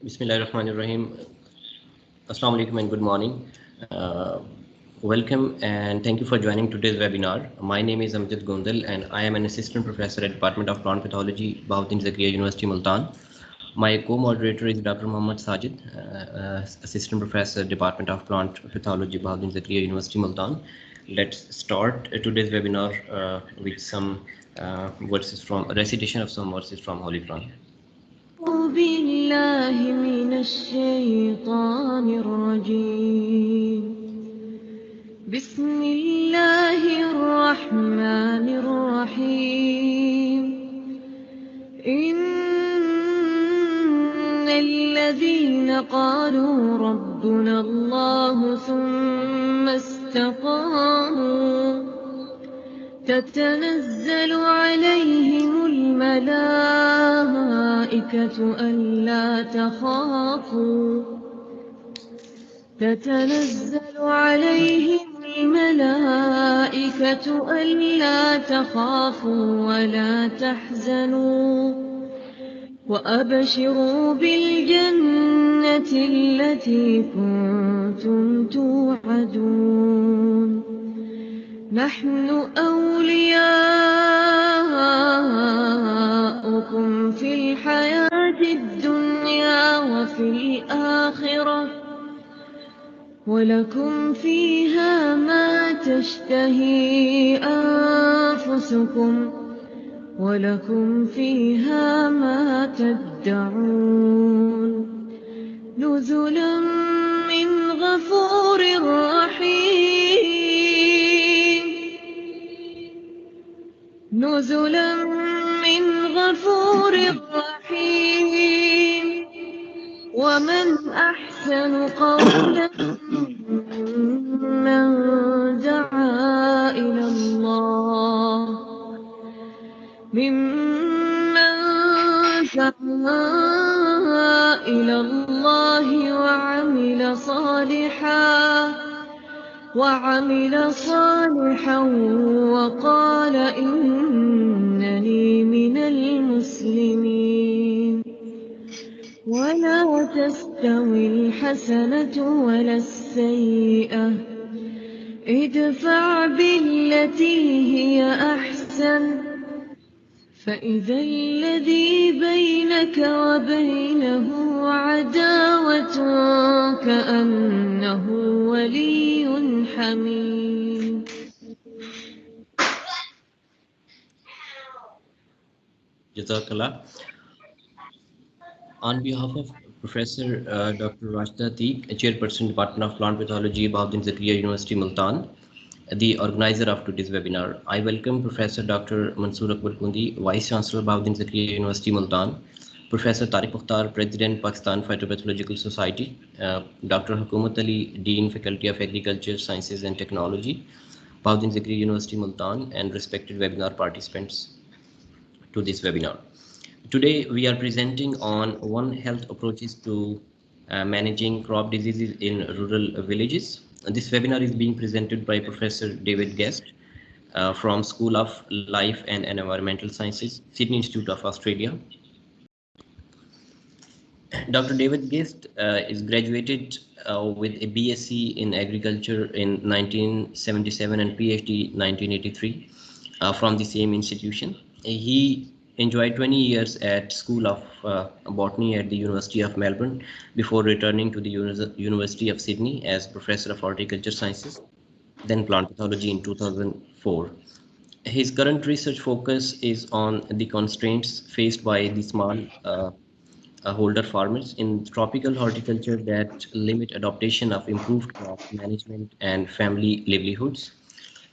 Bismillahirrahmanirrahim. Assalamu alaikum and good morning. Welcome and thank you for joining today's webinar. My name is Amjad Gondal and I am an assistant professor at Department of Plant Pathology, Bahauddin Zakriya University, Multan. My co-moderator is Dr. Muhammad Sajid, assistant professor, Department of Plant Pathology, Bahauddin Zakriya University, Multan. Let's start today's webinar with some verses from recitation of some verses from Holy Quran. بالله من الشيطان الرجيم بسم الله الرحمن الرحيم إن الذين قالوا ربنا الله ثم استقاموا تتنزل عليهم الملائكة ألا تخافوا ولا تحزنوا وأبشروا بالجنة التي كنتم توعدون نحن أولياؤكم في الحياة الدنيا وفي الآخرة ولكم فيها ما تشتهي أنفسكم ولكم فيها ما تدعون نزلا من غفور رحيم ومن أحسن قولا ممن دعا إلى الله وعمل صالحا وقال إنني من المسلمين ولا تستوي الحسنة ولا السيئة ادفع بالتي هي أحسن فإذا الذي بينك وبينه عداوة كأنه ولي حميم. Jazakallah. On behalf of Professor Dr. Rashida Teague, Chairperson, Department of Plant Pathology, Bahauddin Zakriya University, Multan, the organizer of today's webinar, I welcome Professor Dr. Mansoor Akbar Kundi, Vice Chancellor, Bahauddin Zakriya University, Multan, Professor Tariq Mukhtar, President, Pakistan Phytopathological Society, Dr. Hukumat Ali, Dean, Faculty of Agriculture, Sciences and Technology, Bahauddin Zakriya University, Multan, and respected webinar participants to this webinar. Today, we are presenting on One Health approaches to managing crop diseases in rural villages. This webinar is being presented by Professor David Guest from School of Life and Environmental Sciences, Sydney Institute of Australia. Dr. David Guest is graduated with a BSc in Agriculture in 1977 and PhD 1983 from the same institution. He enjoyed 20 years at School of Botany at the University of Melbourne before returning to the University of Sydney as Professor of Horticulture Sciences, then Plant Pathology in 2004. His current research focus is on the constraints faced by the small holder farmers in tropical horticulture that limit adaptation of improved crop management and family livelihoods.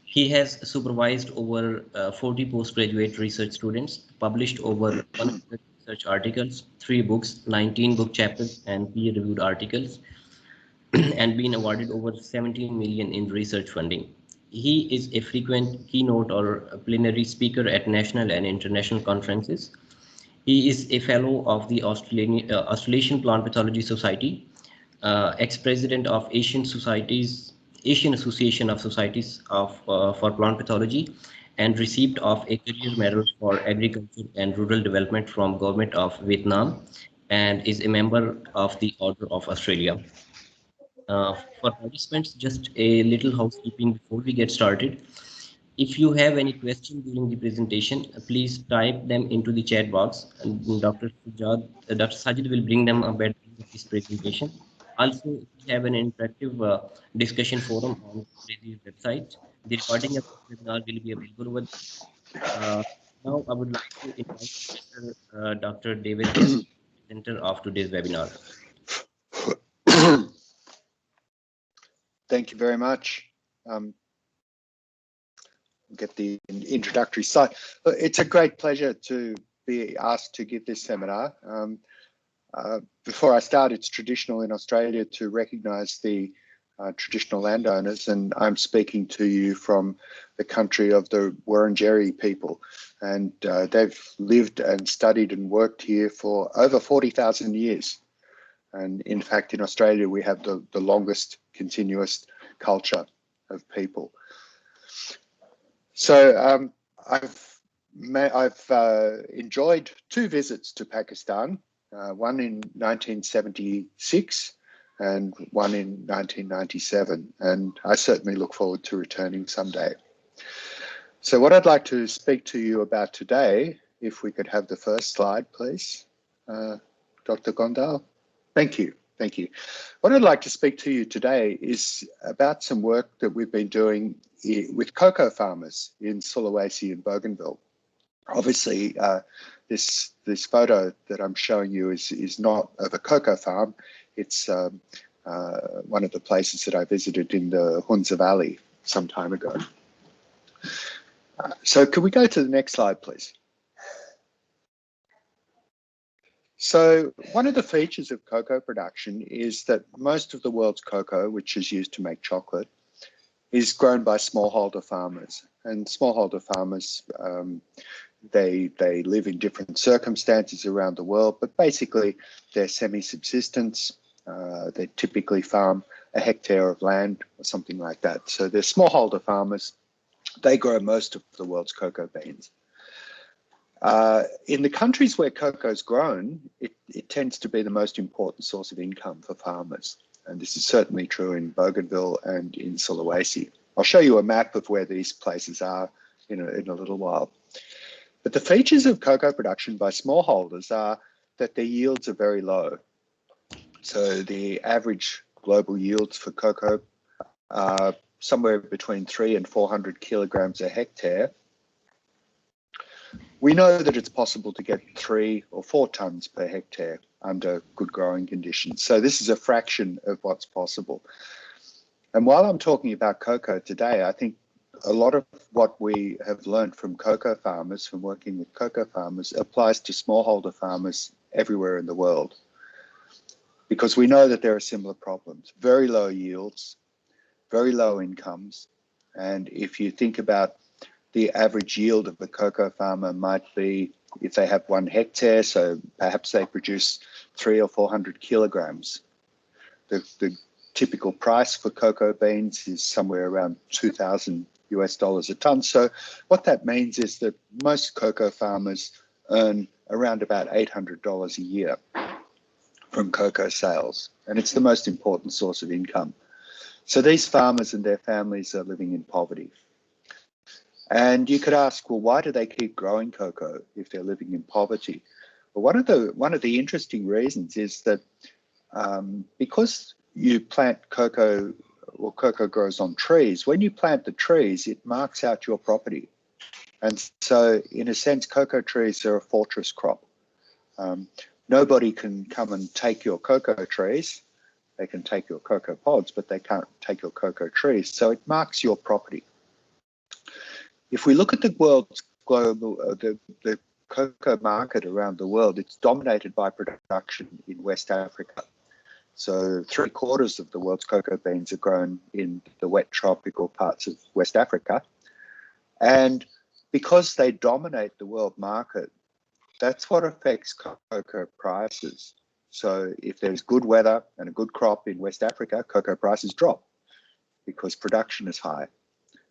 He has supervised over 40 postgraduate research students, published over 100 research articles, 3 books, 19 book chapters, and peer-reviewed articles, and been awarded over 17 million in research funding. He is a frequent keynote or plenary speaker at national and international conferences. He is a fellow of the Australasian Plant Pathology Society, ex-president of Asian Association of Societies for Plant Pathology, and recipient of a career medal for agriculture and rural development from Government of Vietnam, and is a member of the Order of Australia. For participants, just a little housekeeping before we get started. If you have any question during the presentation, please type them into the chat box, and Dr. Sajid will bring them up at the end of this presentation. Also, we have an interactive discussion forum on the website. The recording of this webinar will be available over there. Now, I would like to invite Professor Dr. David Guest, presenter of today's webinar. Thank you very much. Get the introductory slide. It's a great pleasure to be asked to give this seminar. Before I start, it's traditional in Australia to recognise the traditional landowners, and I'm speaking to you from the country of the Wurundjeri people, and they've lived and studied and worked here for over 40,000 years. And in fact, in Australia, we have the longest continuous culture of people. So I've enjoyed two visits to Pakistan, one in 1976 and one in 1997, and I certainly look forward to returning someday. So what I'd like to speak to you about today, if we could have the first slide, please, Dr. Gondal. Thank you. Thank you. What I'd like to speak to you today is about some work that we've been doing with cocoa farmers in Sulawesi and Bougainville. Obviously, this photo that I'm showing you is not of a cocoa farm. It's one of the places that I visited in the Hunza Valley some time ago. So could we go to the next slide, please? So one of the features of cocoa production is that most of the world's cocoa, which is used to make chocolate, is grown by smallholder farmers. And smallholder farmers, they live in different circumstances around the world, but basically they're semi-subsistence. They typically farm a hectare of land or something like that. So they're smallholder farmers. They grow most of the world's cocoa beans. In the countries where cocoa is grown, it tends to be the most important source of income for farmers. And this is certainly true in Bougainville and in Sulawesi. I'll show you a map of where these places are in a little while. But the features of cocoa production by smallholders are that their yields are very low. So the average global yields for cocoa are somewhere between 300 and 400 kilograms a hectare. We know that it's possible to get 3 or 4 tons per hectare under good growing conditions. So this is a fraction of what's possible. And while I'm talking about cocoa today, I think a lot of what we have learned from cocoa farmers, from working with cocoa farmers, applies to smallholder farmers everywhere in the world. Because we know that there are similar problems, very low yields, very low incomes. And if you think about the average yield of a cocoa farmer might be, if they have 1 hectare, so perhaps they produce 300 or 400 kilograms. The typical price for cocoa beans is somewhere around $2,000 a ton. So what that means is that most cocoa farmers earn around about $800 a year from cocoa sales, and it's the most important source of income. So these farmers and their families are living in poverty. And you could ask, well, why do they keep growing cocoa if they're living in poverty? Well, one of the interesting reasons is that because you plant cocoa, or cocoa grows on trees, when you plant the trees, it marks out your property. And so in a sense, cocoa trees are a fortress crop. Nobody can come and take your cocoa trees. They can take your cocoa pods, but they can't take your cocoa trees. So it marks your property. If we look at the world's global, the cocoa market around the world, it's dominated by production in West Africa. So 3/4 of the world's cocoa beans are grown in the wet tropical parts of West Africa. And because they dominate the world market, that's what affects cocoa prices. So if there's good weather and a good crop in West Africa, cocoa prices drop because production is high.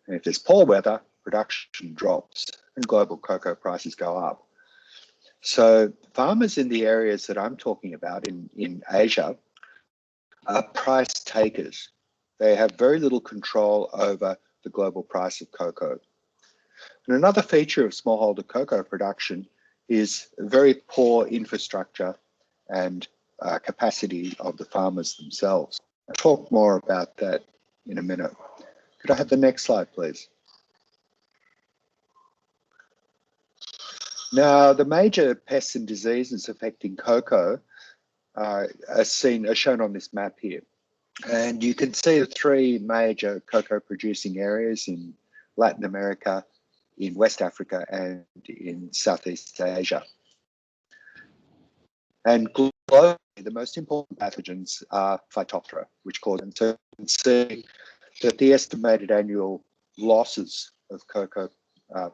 And if there's poor weather, production drops and global cocoa prices go up. So farmers in the areas that I'm talking about in Asia are price takers. They have very little control over the global price of cocoa. And another feature of smallholder cocoa production is very poor infrastructure and capacity of the farmers themselves. I'll talk more about that in a minute. Could I have the next slide, please? Now, the major pests and diseases affecting cocoa are shown on this map here. And you can see the three major cocoa producing areas in Latin America, in West Africa, and in Southeast Asia. And globally, the most important pathogens are Phytophthora, which cause, and so you can see that the estimated annual losses of cocoa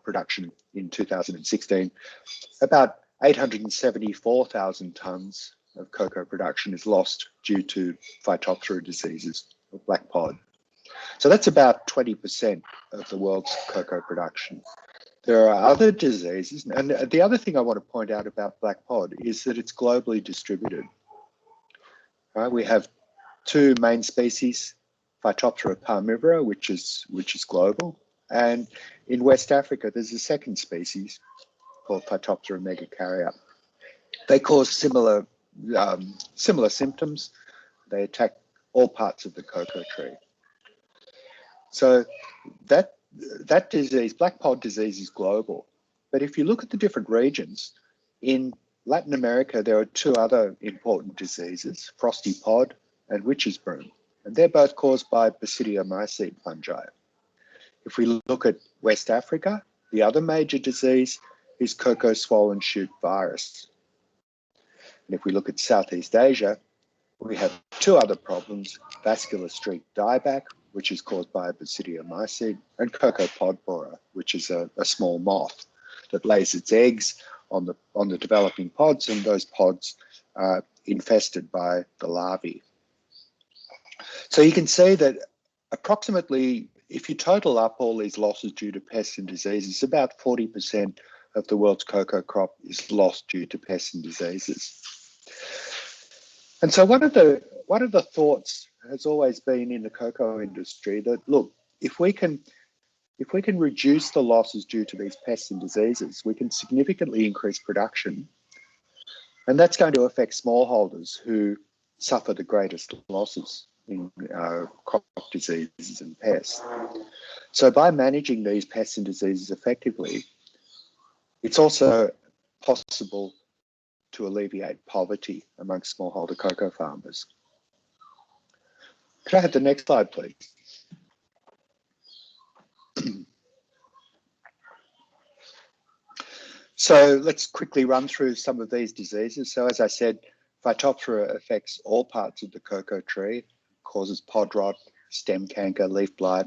production in 2016, about 874,000 tonnes of cocoa production is lost due to Phytophthora diseases or black pod. So that's about 20% of the world's cocoa production. There are other diseases, and the other thing I want to point out about black pod is that it's globally distributed. Right? We have two main species, Phytophthora palmivora, which is global, and in West Africa there's a second species called Phytophthora megakarya. They cause similar symptoms. They attack all parts of the cocoa tree. So that disease, black pod disease, is global. But if you look at the different regions, in Latin America, there are two other important diseases, frosty pod and witch's broom. And they're both caused by basidiomycete fungi. If we look at West Africa, the other major disease is cocoa swollen shoot virus. And if we look at Southeast Asia, we have two other problems, vascular streak dieback, which is caused by a basidiomycete, and cocoa pod borer, which is a small moth that lays its eggs on the developing pods, and those pods are infested by the larvae. So you can see that approximately, if you total up all these losses due to pests and diseases, about 40% of the world's cocoa crop is lost due to pests and diseases. And so one of the thoughts has always been in the cocoa industry that, look, if we can reduce the losses due to these pests and diseases, we can significantly increase production. And that's going to affect smallholders who suffer the greatest losses in crop diseases and pests. So by managing these pests and diseases effectively, it's also possible to alleviate poverty amongst smallholder cocoa farmers. Could I have the next slide, please? So let's quickly run through some of these diseases. So as I said, Phytophthora affects all parts of the cocoa tree, causes pod rot, stem canker, leaf blight,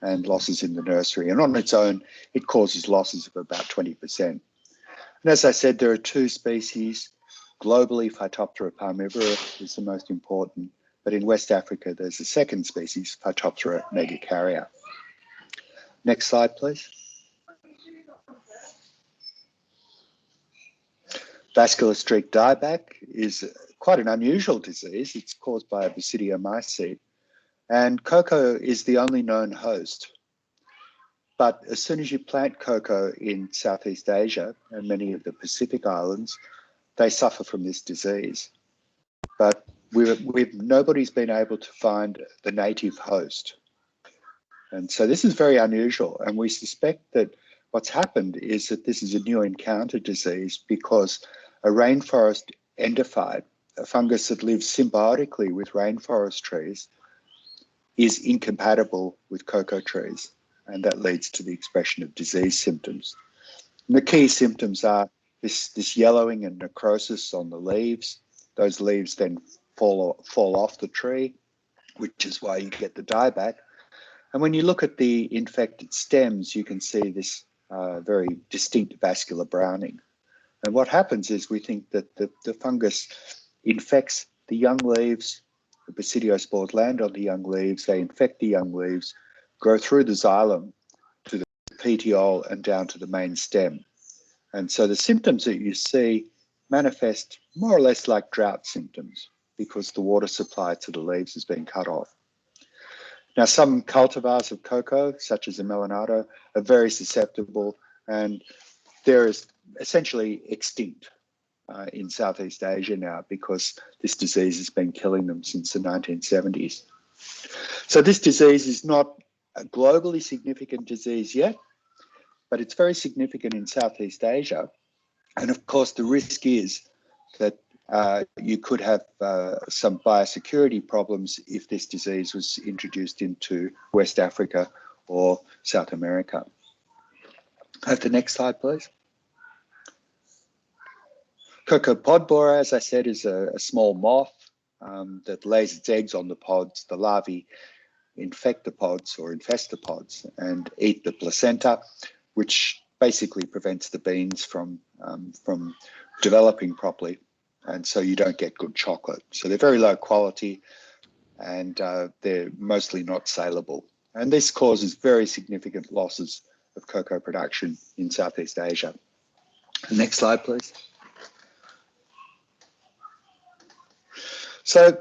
and losses in the nursery. And on its own, it causes losses of about 20%. And as I said, there are two species. Globally, Phytophthora palmivora is the most important, but in West Africa, there's a second species, Phytophthora megakarya. Next slide, please. Vascular streak dieback is quite an unusual disease. It's caused by a basidiomycete, and cocoa is the only known host. But as soon as you plant cocoa in Southeast Asia and many of the Pacific islands, they suffer from this disease. But nobody's been able to find the native host. And so this is very unusual. And we suspect that what's happened is that this is a new encounter disease because a rainforest endophyte, a fungus that lives symbiotically with rainforest trees, is incompatible with cocoa trees. And that leads to the expression of disease symptoms. And the key symptoms are this yellowing and necrosis on the leaves. Those leaves then fall off the tree, which is why you get the dieback. And when you look at the infected stems, you can see this very distinct vascular browning. And what happens is we think that the fungus infects the young leaves, the basidiospores land on the young leaves, they infect the young leaves, grow through the xylem to the petiole and down to the main stem. And so the symptoms that you see manifest more or less like drought symptoms because the water supply to the leaves has been cut off. Now, some cultivars of cocoa, such as the melanado, are very susceptible, and they're essentially extinct in Southeast Asia now because this disease has been killing them since the 1970s. So this disease is not a globally significant disease yet, but it's very significant in Southeast Asia. And of course, the risk is that you could have some biosecurity problems if this disease was introduced into West Africa or South America. The next slide, please. Cocoa pod borer, as I said, is a small moth that lays its eggs on the pods. The larvae infect the pods or infest the pods and eat the placenta, which basically prevents the beans from developing properly. And so you don't get good chocolate. So they're very low quality and they're mostly not saleable. And this causes very significant losses of cocoa production in Southeast Asia. Next slide, please. So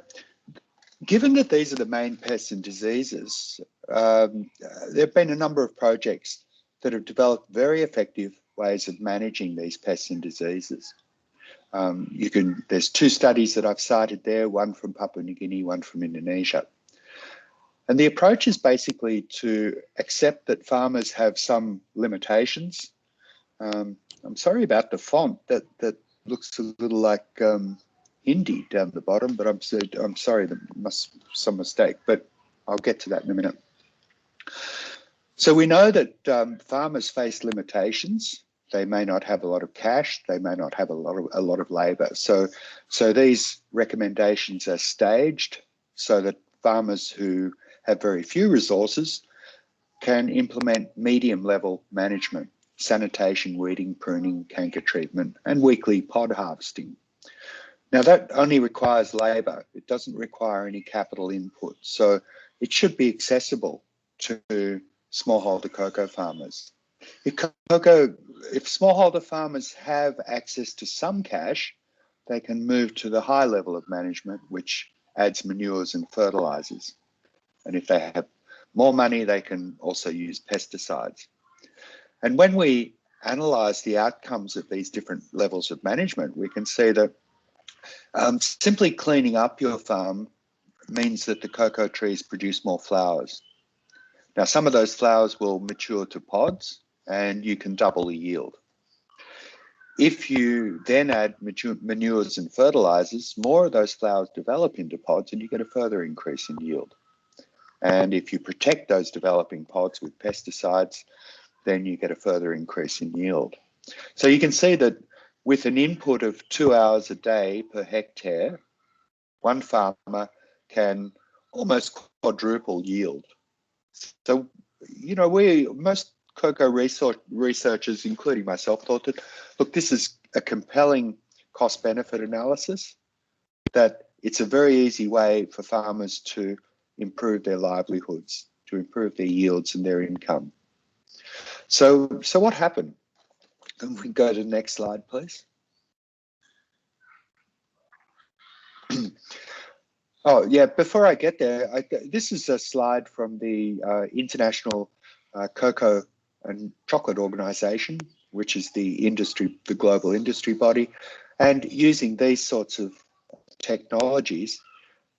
given that these are the main pests and diseases, there have been a number of projects that have developed very effective ways of managing these pests and diseases. There's two studies that I've cited there, one from Papua New Guinea, one from Indonesia. And the approach is basically to accept that farmers have some limitations. I'm sorry about the font, that looks a little like Hindi down the bottom, but I'm sorry, there must be some mistake, but I'll get to that in a minute. So we know that farmers face limitations. They may not have a lot of cash. They may not have a lot of labour. So these recommendations are staged so that farmers who have very few resources can implement medium-level management, sanitation, weeding, pruning, canker treatment, and weekly pod harvesting. Now that only requires labour. It doesn't require any capital input. So it should be accessible to smallholder cocoa farmers. If smallholder farmers have access to some cash, they can move to the high level of management, which adds manures and fertilizers. And if they have more money, they can also use pesticides. And when we analyze the outcomes of these different levels of management, we can see that simply cleaning up your farm means that the cocoa trees produce more flowers. Now, some of those flowers will mature to pods and you can double the yield. If you then add manures and fertilizers, more of those flowers develop into pods and you get a further increase in yield. And if you protect those developing pods with pesticides, then you get a further increase in yield. So you can see that with an input of 2 hours a day per hectare, one farmer can almost quadruple yield. So, you know, most cocoa researchers, including myself, thought that, look, this is a compelling cost-benefit analysis, that it's a very easy way for farmers to improve their livelihoods, to improve their yields and their income. So what happened? Can we go to the next slide, please? Oh, yeah, before I get there, this is a slide from the International Cocoa and Chocolate Organization, which is the global industry body. And using these sorts of technologies,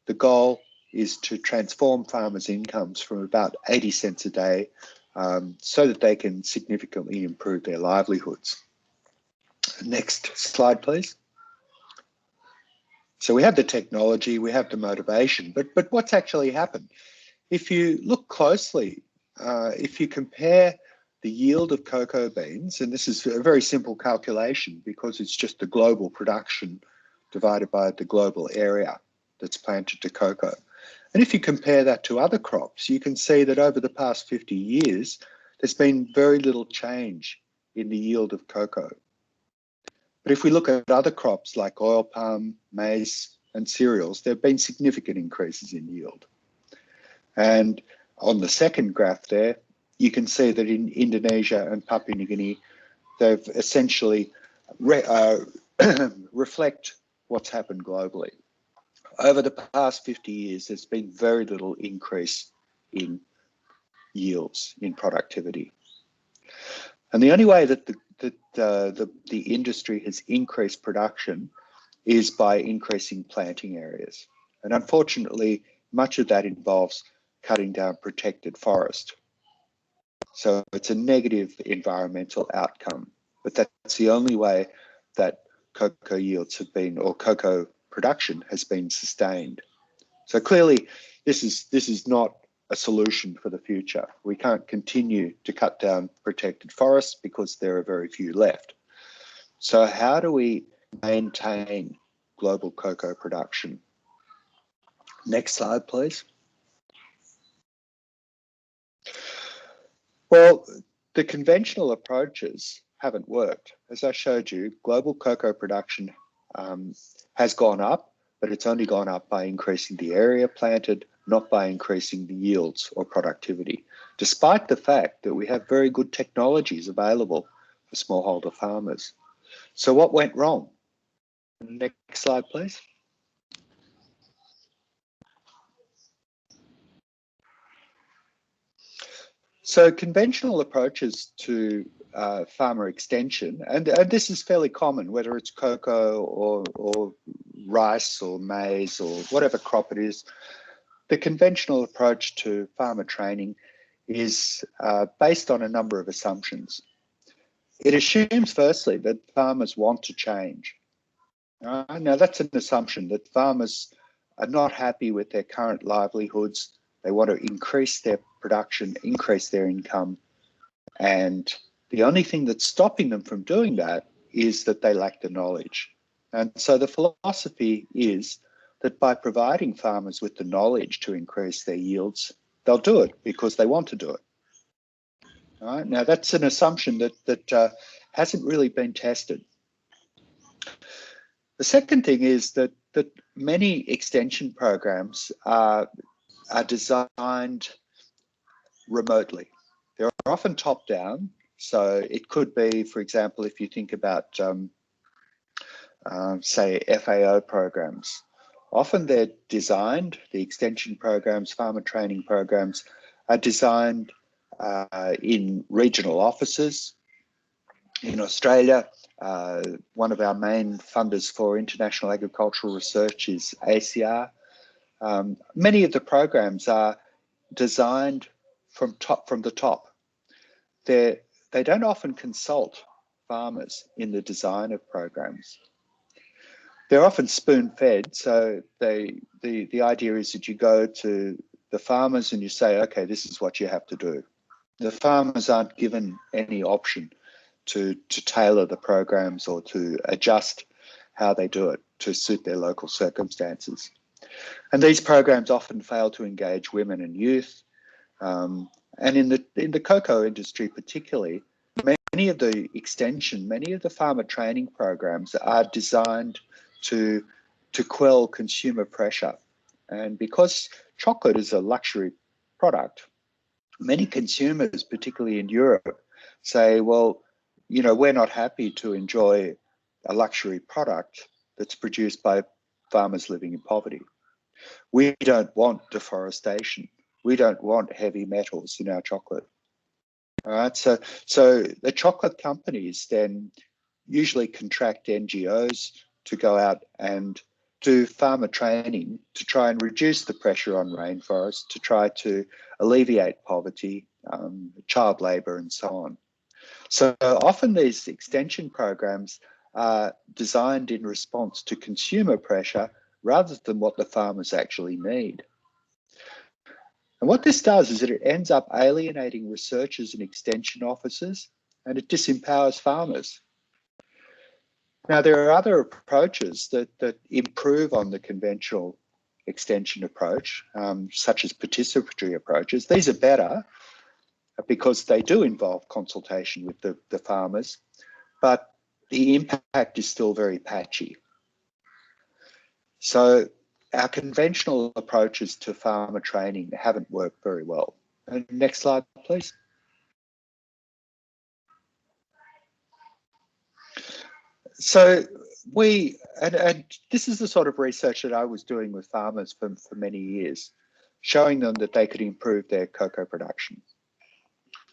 the goal is to transform farmers' incomes from about 80 cents a day so that they can significantly improve their livelihoods. Next slide, please. So we have the technology, we have the motivation, but what's actually happened? If you look closely, if you compare the yield of cocoa beans, and this is a very simple calculation because it's just the global production divided by the global area that's planted to cocoa. And if you compare that to other crops, you can see that over the past 50 years, there's been very little change in the yield of cocoa. But if we look at other crops like oil palm, maize, and cereals, there have been significant increases in yield. And on the second graph there, you can see that in Indonesia and Papua New Guinea, They've essentially reflect what's happened globally. Over the past 50 years, there's been very little increase in yields, in productivity. And the only way that the industry has increased production is by increasing planting areas. And unfortunately, much of that involves cutting down protected forest. So it's a negative environmental outcome, but that's the only way that cocoa yields have been, or cocoa production has been sustained. So clearly, this is not a solution for the future. We can't continue to cut down protected forests because there are very few left. So how do we maintain global cocoa production? Next slide, please. Well, the conventional approaches haven't worked. As I showed you, global cocoa production has gone up, but it's only gone up by increasing the area planted, not by increasing the yields or productivity, despite the fact that we have very good technologies available for smallholder farmers. So what went wrong? Next slide, please. So conventional approaches to farmer extension, and this is fairly common, whether it's cocoa or rice or maize or whatever crop it is, the conventional approach to farmer training is based on a number of assumptions. It assumes, firstly, that farmers want to change. Now, that's an assumption that farmers are not happy with their current livelihoods. They want to increase their production, increase their income. And the only thing that's stopping them from doing that is that they lack the knowledge. And so the philosophy is that by providing farmers with the knowledge to increase their yields, they'll do it because they want to do it. All right? Now, that's an assumption that hasn't really been tested. The second thing is that many extension programs are designed remotely. They're often top-down. So it could be, for example, if you think about, say, FAO programs, often they're designed, the extension programs, farmer training programs, are designed in regional offices. In Australia, one of our main funders for international agricultural research is ACR. Many of the programs are designed from the top. They don't often consult farmers in the design of programs. They're often spoon-fed, so the idea is that you go to the farmers and you say, okay, this is what you have to do. The farmers aren't given any option to tailor the programs or to adjust how they do it to suit their local circumstances. And these programs often fail to engage women and youth. And in the cocoa industry particularly, many of the farmer training programs are designed to quell consumer pressure. And because chocolate is a luxury product, many consumers, particularly in Europe, say, well, you know, we're not happy to enjoy a luxury product that's produced by farmers living in poverty. We don't want deforestation. We don't want heavy metals in our chocolate. All right, so the chocolate companies then usually contract NGOs to go out and do farmer training to try and reduce the pressure on rainforests, to try to alleviate poverty, child labour and so on. So often these extension programs are designed in response to consumer pressure rather than what the farmers actually need. And what this does is that it ends up alienating researchers and extension officers, and it disempowers farmers. Now, there are other approaches that improve on the conventional extension approach, such as participatory approaches. These are better because they do involve consultation with the farmers, but the impact is still very patchy. So our conventional approaches to farmer training haven't worked very well. And next slide, please. So and this is the sort of research that I was doing with farmers for many years, showing them that they could improve their cocoa production.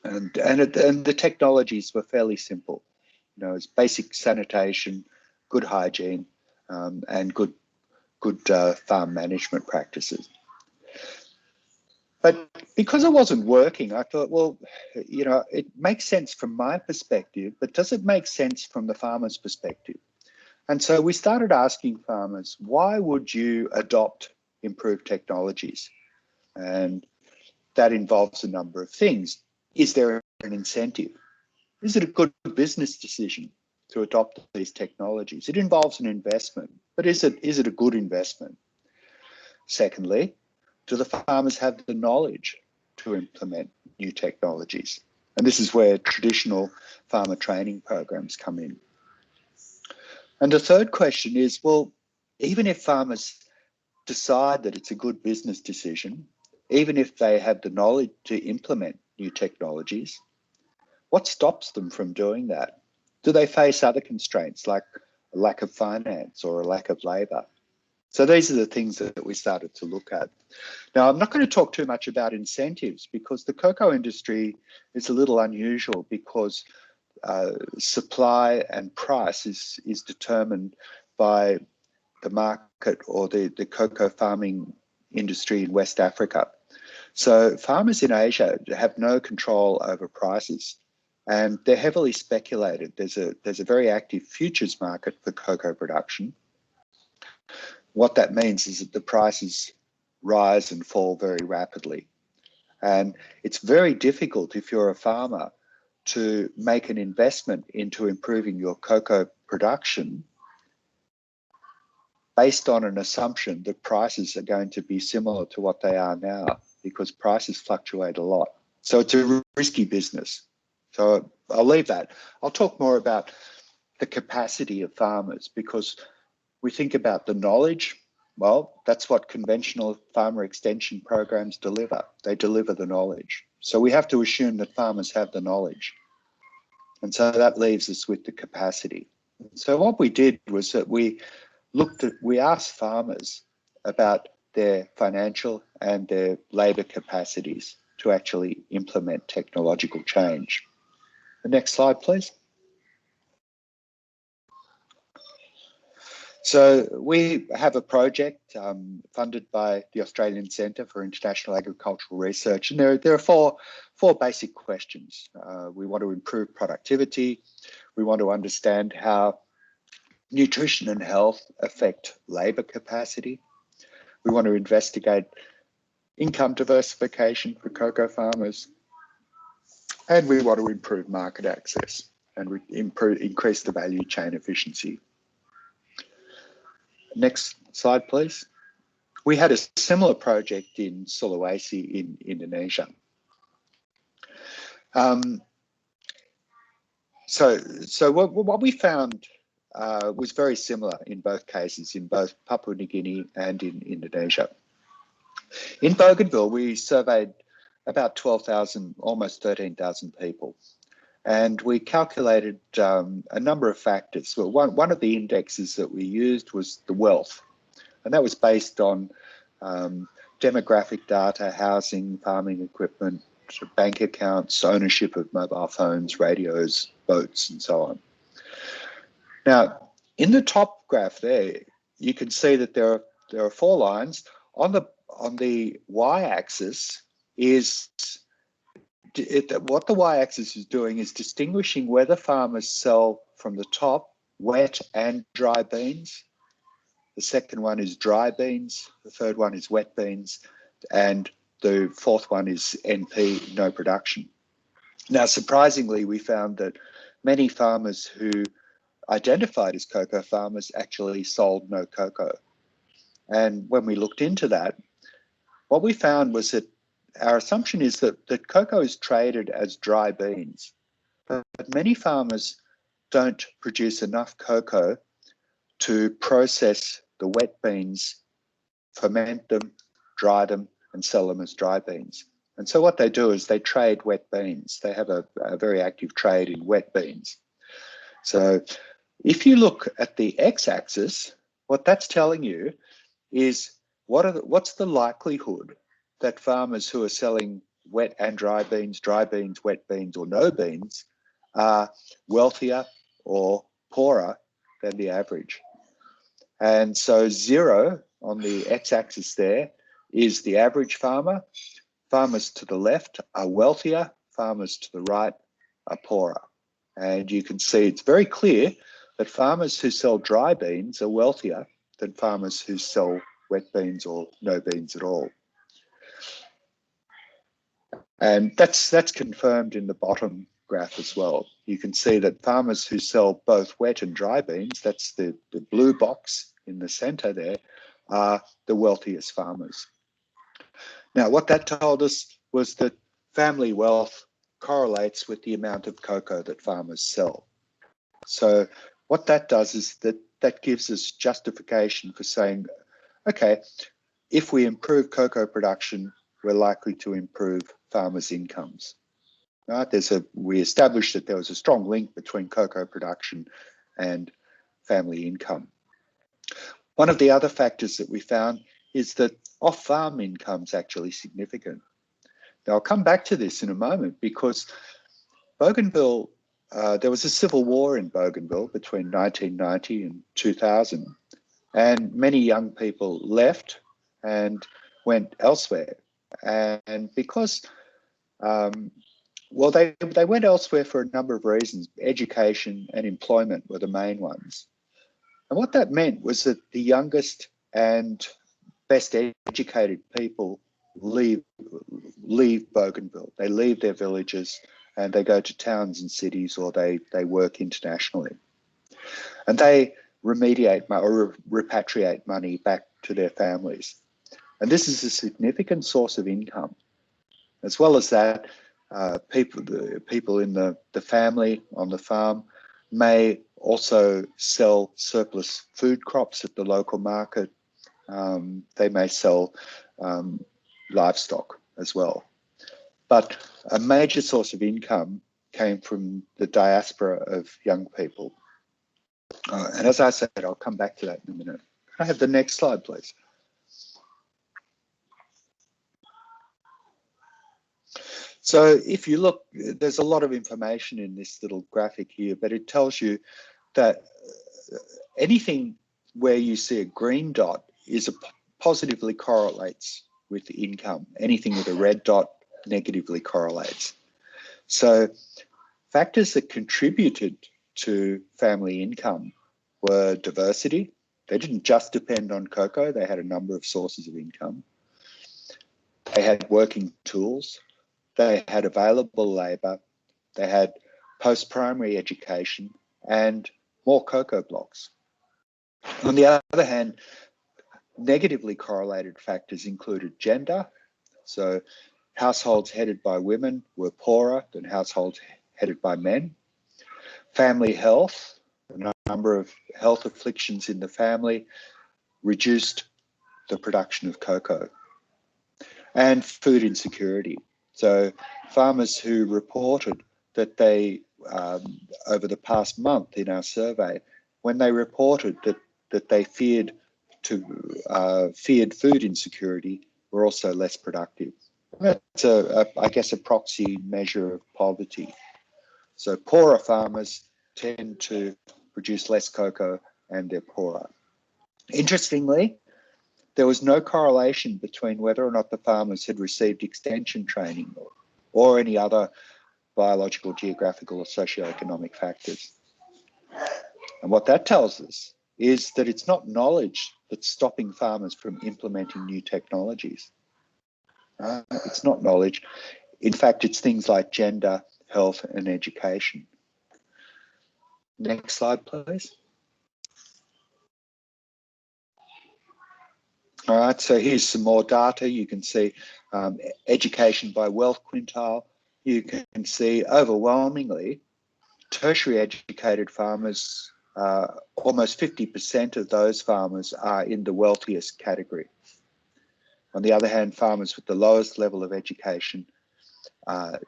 And the technologies were fairly simple. It's basic sanitation, good hygiene, and good farm management practices. But because it wasn't working, I thought, well, it makes sense from my perspective, but does it make sense from the farmer's perspective? And so we started asking farmers, why would you adopt improved technologies? And that involves a number of things. Is there an incentive? Is it a good business decision to adopt these technologies? It involves an investment, but is it a good investment? Secondly, do the farmers have the knowledge to implement new technologies? And this is where traditional farmer training programs come in. And the third question is, well, even if farmers decide that it's a good business decision, even if they have the knowledge to implement new technologies, what stops them from doing that? Do they face other constraints like a lack of finance or a lack of labour? So these are the things that we started to look at. Now, I'm not going to talk too much about incentives because the cocoa industry is a little unusual because supply and price is determined by the market or the cocoa farming industry in West Africa. So farmers in Asia have no control over prices and they're heavily speculated. There's a very active futures market for cocoa production. What that means is that the prices rise and fall very rapidly. And it's very difficult if you're a farmer to make an investment into improving your cocoa production based on an assumption that prices are going to be similar to what they are now, because prices fluctuate a lot. So it's a risky business. So I'll leave that. I'll talk more about the capacity of farmers because we think about the knowledge. Well, that's what conventional farmer extension programs deliver. They deliver the knowledge. So we have to assume that farmers have the knowledge. And so that leaves us with the capacity. So what we did was that we asked farmers about their financial and their labour capacities to actually implement technological change. The next slide, please. So we have a project funded by the Australian Centre for International Agricultural Research, and there are four basic questions. We want to improve productivity. We want to understand how nutrition and health affect labour capacity. We want to investigate income diversification for cocoa farmers, and we want to improve market access and increase the value chain efficiency. Next slide, please. We had a similar project in Sulawesi in Indonesia. So what we found was very similar in both cases, in both Papua New Guinea and in Indonesia. In Bougainville, we surveyed about 12,000, almost 13,000 people. And we calculated a number of factors. Well, one of the indexes that we used was the wealth. And that was based on demographic data, housing, farming equipment, bank accounts, ownership of mobile phones, radios, boats, and so on. Now, in the top graph there, you can see that there are four lines. On the y-axis is what the y-axis is doing is distinguishing whether farmers sell from the top wet and dry beans. The second one is dry beans. The third one is wet beans. And the fourth one is NP, no production. Now, surprisingly, we found that many farmers who identified as cocoa farmers actually sold no cocoa. And when we looked into that, what we found was that our assumption is that cocoa is traded as dry beans, but many farmers don't produce enough cocoa to process the wet beans, ferment them, dry them, and sell them as dry beans. And so what they do is they trade wet beans. They have a very active trade in wet beans. So If you look at the x-axis, what that's telling you is what's the likelihood that farmers who are selling wet and dry beans, wet beans, or no beans are wealthier or poorer than the average. And so 0 on the x-axis there is the average farmer. Farmers to the left are wealthier, farmers to the right are poorer. And you can see it's very clear that farmers who sell dry beans are wealthier than farmers who sell wet beans or no beans at all. And that's confirmed in the bottom graph as well. You can see that farmers who sell both wet and dry beans, that's the blue box in the center there, are the wealthiest farmers. Now, what that told us was that family wealth correlates with the amount of cocoa that farmers sell. So what that does is that gives us justification for saying, okay, if we improve cocoa production, we're likely to improve farmers' incomes. Right? We established that there was a strong link between cocoa production and family income. One of the other factors that we found is that off-farm income is actually significant. Now, I'll come back to this in a moment because Bougainville, there was a civil war in Bougainville between 1990 and 2000, and many young people left and went elsewhere. And because, well, they went elsewhere for a number of reasons. Education and employment were the main ones. And what that meant was that the youngest and best educated people leave Bougainville. They leave their villages and they go to towns and cities, or they work internationally. And they remediate or repatriate money back to their families. And this is a significant source of income. As well as that, people in the family on the farm may also sell surplus food crops at the local market. They may sell livestock as well. But a major source of income came from the diaspora of young people. And as I said, I'll come back to that in a minute. Can I have the next slide, please? So if you look, there's a lot of information in this little graphic here, but it tells you that anything where you see a green dot positively correlates with the income. Anything with a red dot negatively correlates. So factors that contributed to family income were diversity. They didn't just depend on cocoa, they had a number of sources of income. They had working tools, they had available labour, they had post-primary education and more cocoa blocks. On the other hand, negatively correlated factors included gender. So households headed by women were poorer than households headed by men. Family health, the number of health afflictions in the family reduced the production of cocoa. And food insecurity. So farmers who reported that they, over the past month in our survey, when they reported that they feared food insecurity, were also less productive. That's I guess, a proxy measure of poverty. So poorer farmers tend to produce less cocoa and they're poorer. Interestingly, there was no correlation between whether or not the farmers had received extension training or any other biological, geographical, or socioeconomic factors. And what that tells us is that it's not knowledge that's stopping farmers from implementing new technologies. It's not knowledge. In fact, it's things like gender, health, and education. Next slide, please. All right, so here's some more data. You can see education by wealth quintile. You can see overwhelmingly tertiary educated farmers, almost 50% of those farmers are in the wealthiest category. On the other hand, farmers with the lowest level of education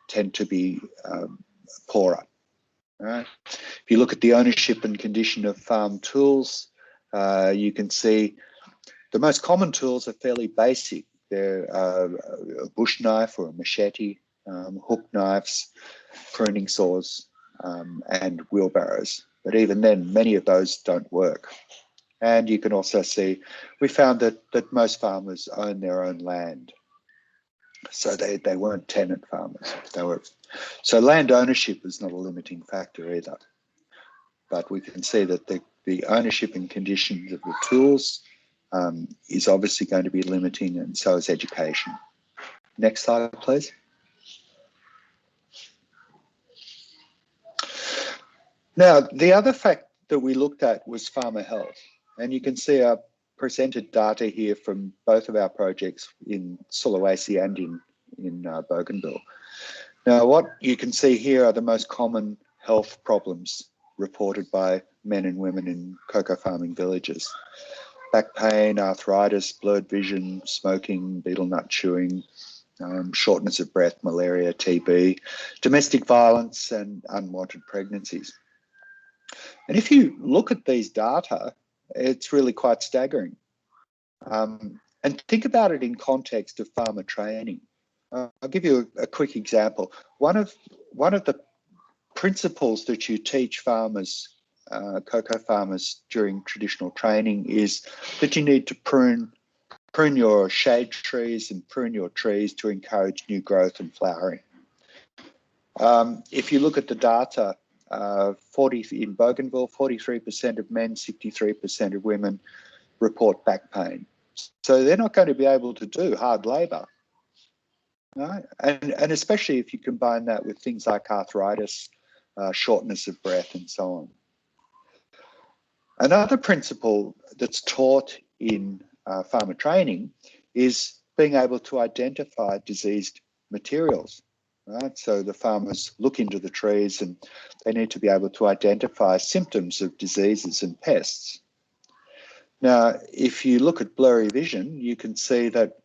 tend to be poorer. Right? If you look at the ownership and condition of farm tools, you can see the most common tools are fairly basic. They're a bush knife or a machete, hook knives, pruning saws, and wheelbarrows. But even then, many of those don't work. And you can also see, we found that most farmers own their own land. So they weren't tenant farmers. So land ownership is not a limiting factor either. But we can see that the ownership and conditions of the tools is obviously going to be limiting, and so is education. Next slide, please. Now, the other fact that we looked at was farmer health. And you can see I presented data here from both of our projects in Sulawesi and in Bougainville. Now, what you can see here are the most common health problems reported by men and women in cocoa farming villages. Back pain, arthritis, blurred vision, smoking, betel nut chewing, shortness of breath, malaria, TB, domestic violence, and unwanted pregnancies. And if you look at these data, it's really quite staggering. And think about it in context of farmer training. I'll give you a quick example. One of the principles that you teach farmers, cocoa farmers during traditional training, is that you need to prune your shade trees and prune your trees to encourage new growth and flowering. If you look at the data, in Bougainville, 43% of men, 63% of women report back pain. So they're not going to be able to do hard labour. Right? And especially if you combine that with things like arthritis, shortness of breath, and so on. Another principle that's taught in farmer training is being able to identify diseased materials. Right? So the farmers look into the trees and they need to be able to identify symptoms of diseases and pests. Now, if you look at blurry vision, you can see that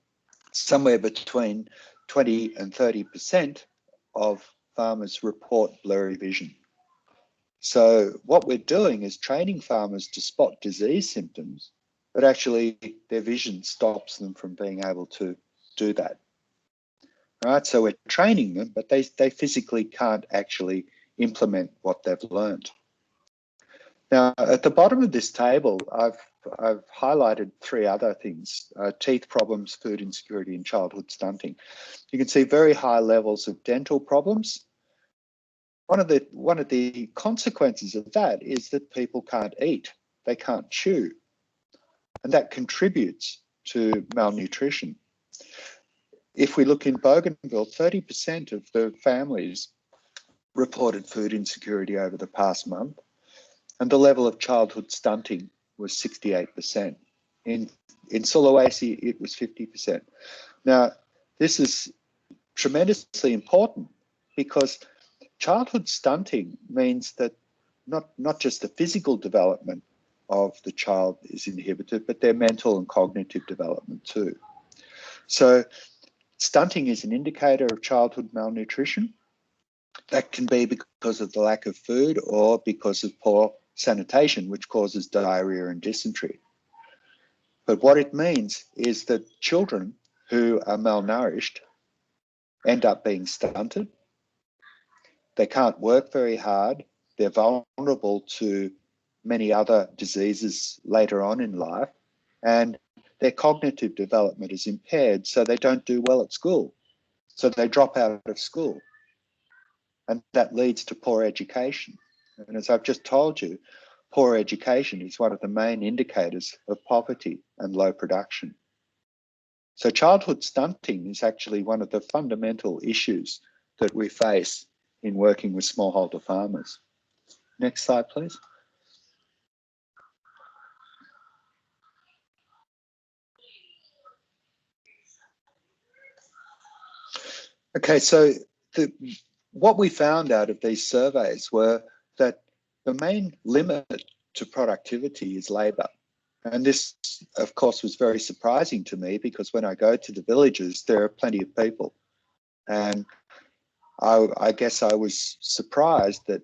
somewhere between 20 and 30% of farmers report blurry vision. So what we're doing is training farmers to spot disease symptoms, but actually their vision stops them from being able to do that. All right, so we're training them, but they physically can't actually implement what they've learned. Now, at the bottom of this table, I've highlighted three other things: teeth problems, food insecurity, and childhood stunting. You can see very high levels of dental problems. One of the consequences of that is that people can't eat, they can't chew, and that contributes to malnutrition. If we look in Bougainville, 30% of the families reported food insecurity over the past month, and the level of childhood stunting was 68%. In Sulawesi, it was 50%. Now, this is tremendously important because childhood stunting means that not just the physical development of the child is inhibited, but their mental and cognitive development too. So stunting is an indicator of childhood malnutrition. That can be because of the lack of food or because of poor sanitation, which causes diarrhea and dysentery. But what it means is that children who are malnourished end up being stunted. They can't work very hard. They're vulnerable to many other diseases later on in life, and their cognitive development is impaired, so they don't do well at school. So they drop out of school, and that leads to poor education. And as I've just told you, poor education is one of the main indicators of poverty and low production. So childhood stunting is actually one of the fundamental issues that we face in working with smallholder farmers. Next slide, please. Okay, so what we found out of these surveys were that the main limit to productivity is labour. And this, of course, was very surprising to me because when I go to the villages, there are plenty of people. And I guess I was surprised that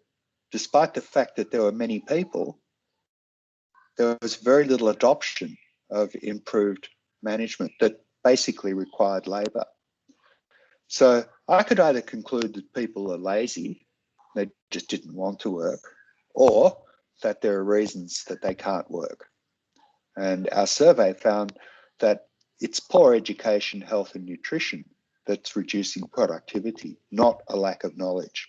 despite the fact that there were many people, there was very little adoption of improved management that basically required labour. So I could either conclude that people are lazy, they just didn't want to work, or that there are reasons that they can't work. And our survey found that it's poor education, health and nutrition that's reducing productivity, not a lack of knowledge.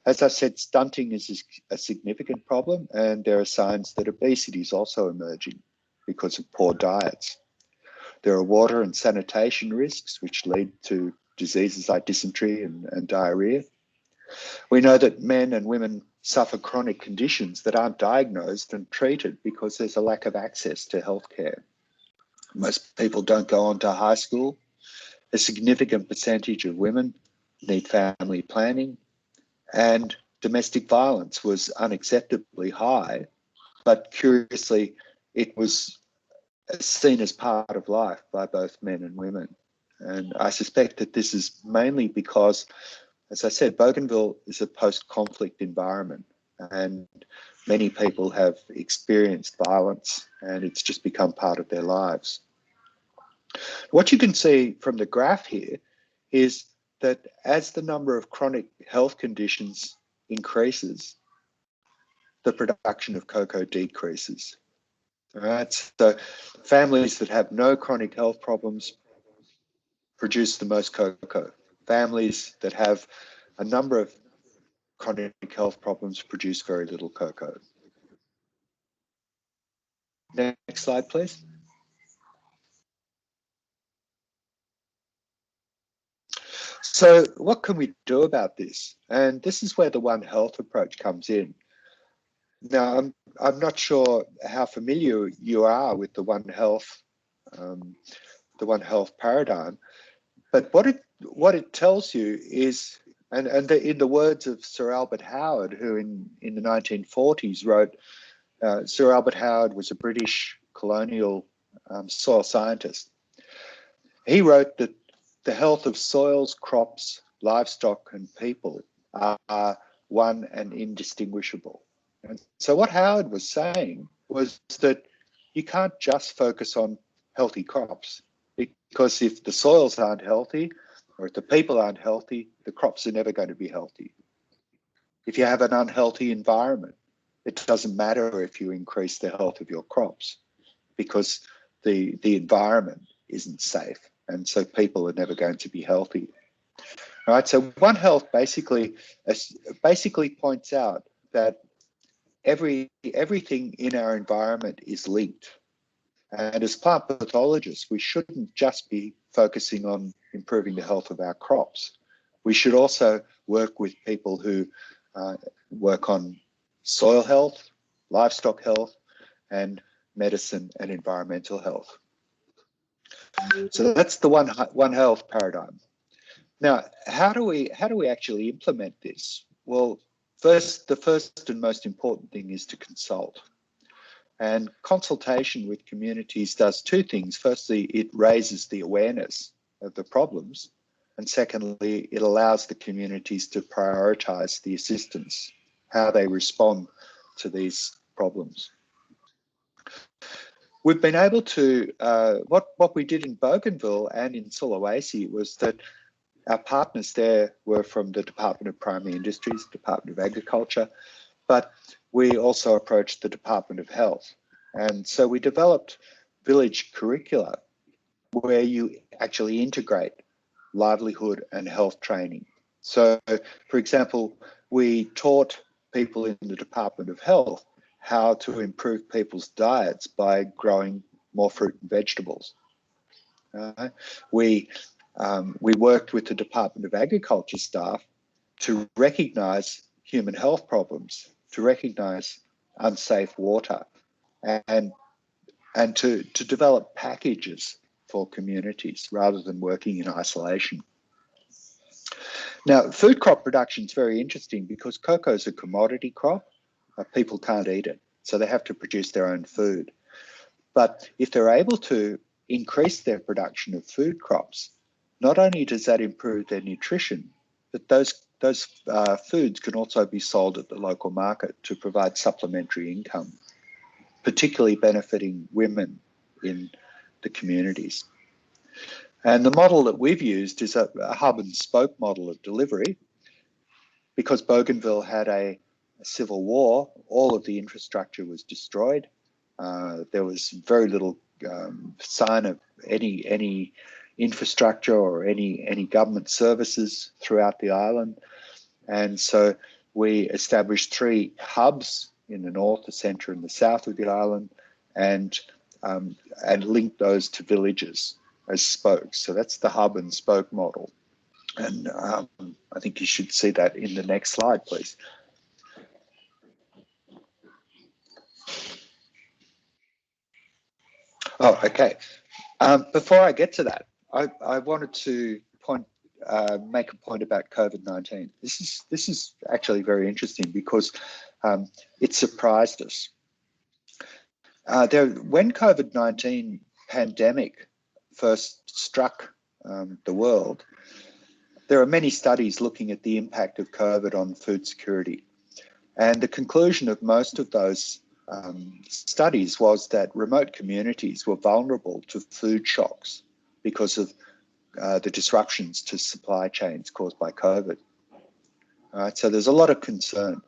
As I said, stunting is a significant problem, and there are signs that obesity is also emerging because of poor diets. There are water and sanitation risks, which lead to diseases like dysentery and diarrhea. We know that men and women suffer chronic conditions that aren't diagnosed and treated because there's a lack of access to healthcare. Most people don't go on to high school. A significant percentage of women need family planning, and domestic violence was unacceptably high, but curiously, it was seen as part of life by both men and women. And I suspect that this is mainly because, as I said, Bougainville is a post-conflict environment, and many people have experienced violence, and it's just become part of their lives. What you can see from the graph here is that as the number of chronic health conditions increases, the production of cocoa decreases. All right, so families that have no chronic health problems produce the most cocoa. Families that have a number of chronic health problems produce very little cocoa. Next slide, please. So what can we do about this? And this is where the One Health approach comes in. Now, I'm not sure how familiar you are with the One Health paradigm, but what it tells you is, in the words of Sir Albert Howard, who in the 1940s wrote, Sir Albert Howard was a British colonial soil scientist. He wrote that the health of soils, crops, livestock, and people are one and indistinguishable. And so what Howard was saying was that you can't just focus on healthy crops, because if the soils aren't healthy, or if the people aren't healthy, the crops are never going to be healthy. If you have an unhealthy environment, it doesn't matter if you increase the health of your crops, because the environment isn't safe, and so people are never going to be healthy. All right, so One Health basically points out that everything in our environment is linked. And as plant pathologists, we shouldn't just be focusing on improving the health of our crops. We should also work with people who work on soil health, livestock health, and medicine and environmental health. So that's the One Health paradigm. Now, how do we actually implement this? Well, the first and most important thing is to consult. And consultation with communities does two things. Firstly, it raises the awareness of the problems. And secondly, it allows the communities to prioritise the assistance, how they respond to these problems. We've been able to, what we did in Bougainville and in Sulawesi was that our partners there were from the Department of Primary Industries, Department of Agriculture, but we also approached the Department of Health. And so we developed village curricula where you actually integrate livelihood and health training. So, for example, we taught people in the Department of Health how to improve people's diets by growing more fruit and vegetables. We worked with the Department of Agriculture staff to recognise human health problems, to recognise unsafe water, and to develop packages for communities rather than working in isolation. Now, food crop production is very interesting because cocoa is a commodity crop. People can't eat it, so they have to produce their own food. But if they're able to increase their production of food crops, not only does that improve their nutrition, but those those foods can also be sold at the local market to provide supplementary income, particularly benefiting women in the communities. And the model that we've used is a hub and spoke model of delivery. Because Bougainville had a civil war, all of the infrastructure was destroyed. There was very little sign of any infrastructure or any government services throughout the island. And so we established 3 hubs in the north, the centre and the south of the island, and linked those to villages as spokes. So that's the hub and spoke model. And I think you should see that in the next slide, please. Oh, okay. Before I get to that, I wanted to make a point about COVID-19. This is actually very interesting because it surprised us. When COVID-19 pandemic first struck the world, there are many studies looking at the impact of COVID on food security. And the conclusion of most of those studies was that remote communities were vulnerable to food shocks because of the disruptions to supply chains caused by COVID. So there's a lot of concern.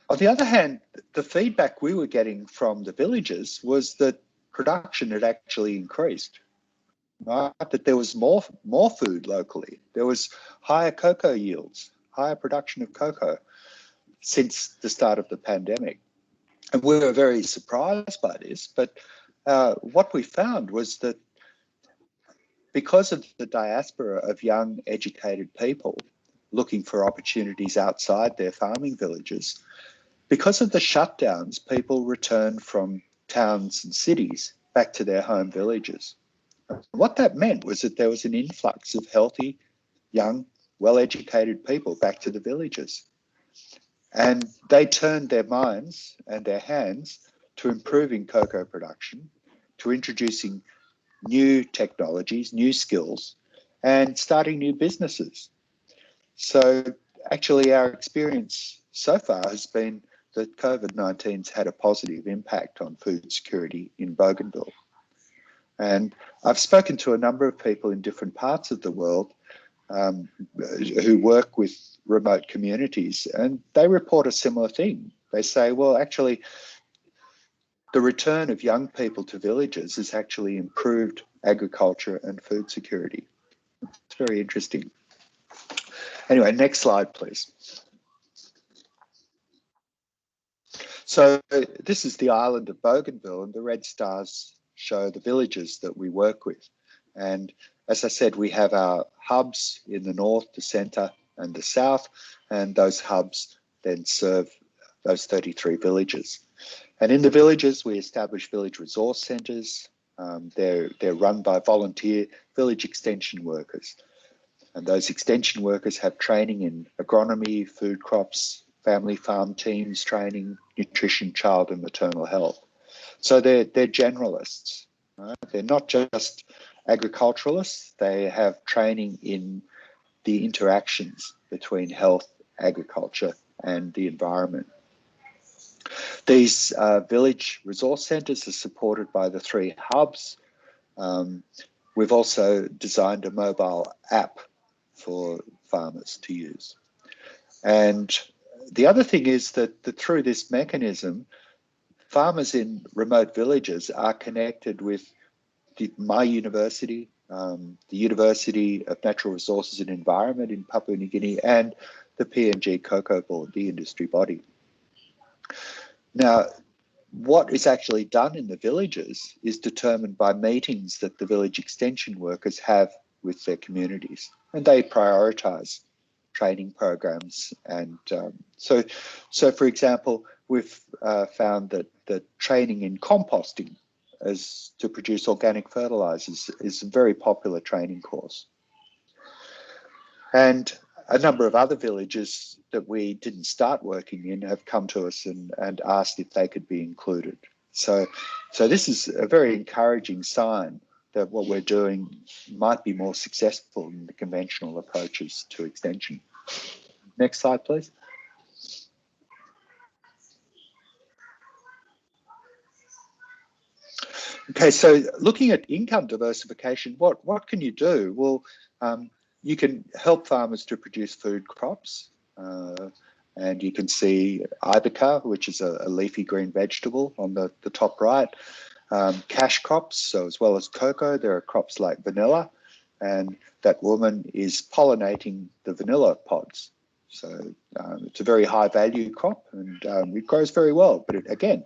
On the other hand, the feedback we were getting from the villagers was that production had actually increased. That there was more food locally. There was higher cocoa yields, higher production of cocoa since the start of the pandemic. And we were very surprised by this, but what we found was that because of the diaspora of young educated people looking for opportunities outside their farming villages, because of the shutdowns, people returned from towns and cities back to their home villages. What that meant was that there was an influx of healthy, young, well-educated people back to the villages. And they turned their minds and their hands to improving cocoa production, to introducing new technologies, new skills, and starting new businesses. So actually our experience so far has been that COVID-19's had a positive impact on food security in Bougainville. And I've spoken to a number of people in different parts of the world who work with remote communities, and they report a similar thing. They say, well, actually, the return of young people to villages has actually improved agriculture and food security. It's very interesting. Anyway, next slide, please. So this is the island of Bougainville, and the red stars show the villages that we work with. And as I said, we have our hubs in the north, the centre and the south, and those hubs then serve those 33 villages. And in the villages, we establish village resource centres. They're run by volunteer village extension workers. And those extension workers have training in agronomy, food crops, family farm teams training, nutrition, child and maternal health. So they're generalists. Right? They're not just agriculturalists, they have training in the interactions between health, agriculture and the environment. These village resource centres are supported by the 3 hubs. We've also designed a mobile app for farmers to use. And the other thing is that through this mechanism, farmers in remote villages are connected with my university, the University of Natural Resources and Environment in Papua New Guinea, and the PNG Cocoa Board, the industry body. Now, what is actually done in the villages is determined by meetings that the village extension workers have with their communities, and they prioritise training programs. And so for example, we've found that training in composting as to produce organic fertilizers is a very popular training course. And a number of other villages that we didn't start working in have come to us and asked if they could be included. So this is a very encouraging sign that what we're doing might be more successful than the conventional approaches to extension. Next slide, please. Okay, so looking at income diversification, what can you do? Well, you can help farmers to produce food crops, and you can see ibeca, which is a leafy green vegetable on the top right. Cash crops, so as well as cocoa, there are crops like vanilla, and that woman is pollinating the vanilla pods. So it's a very high value crop, and it grows very well, but again,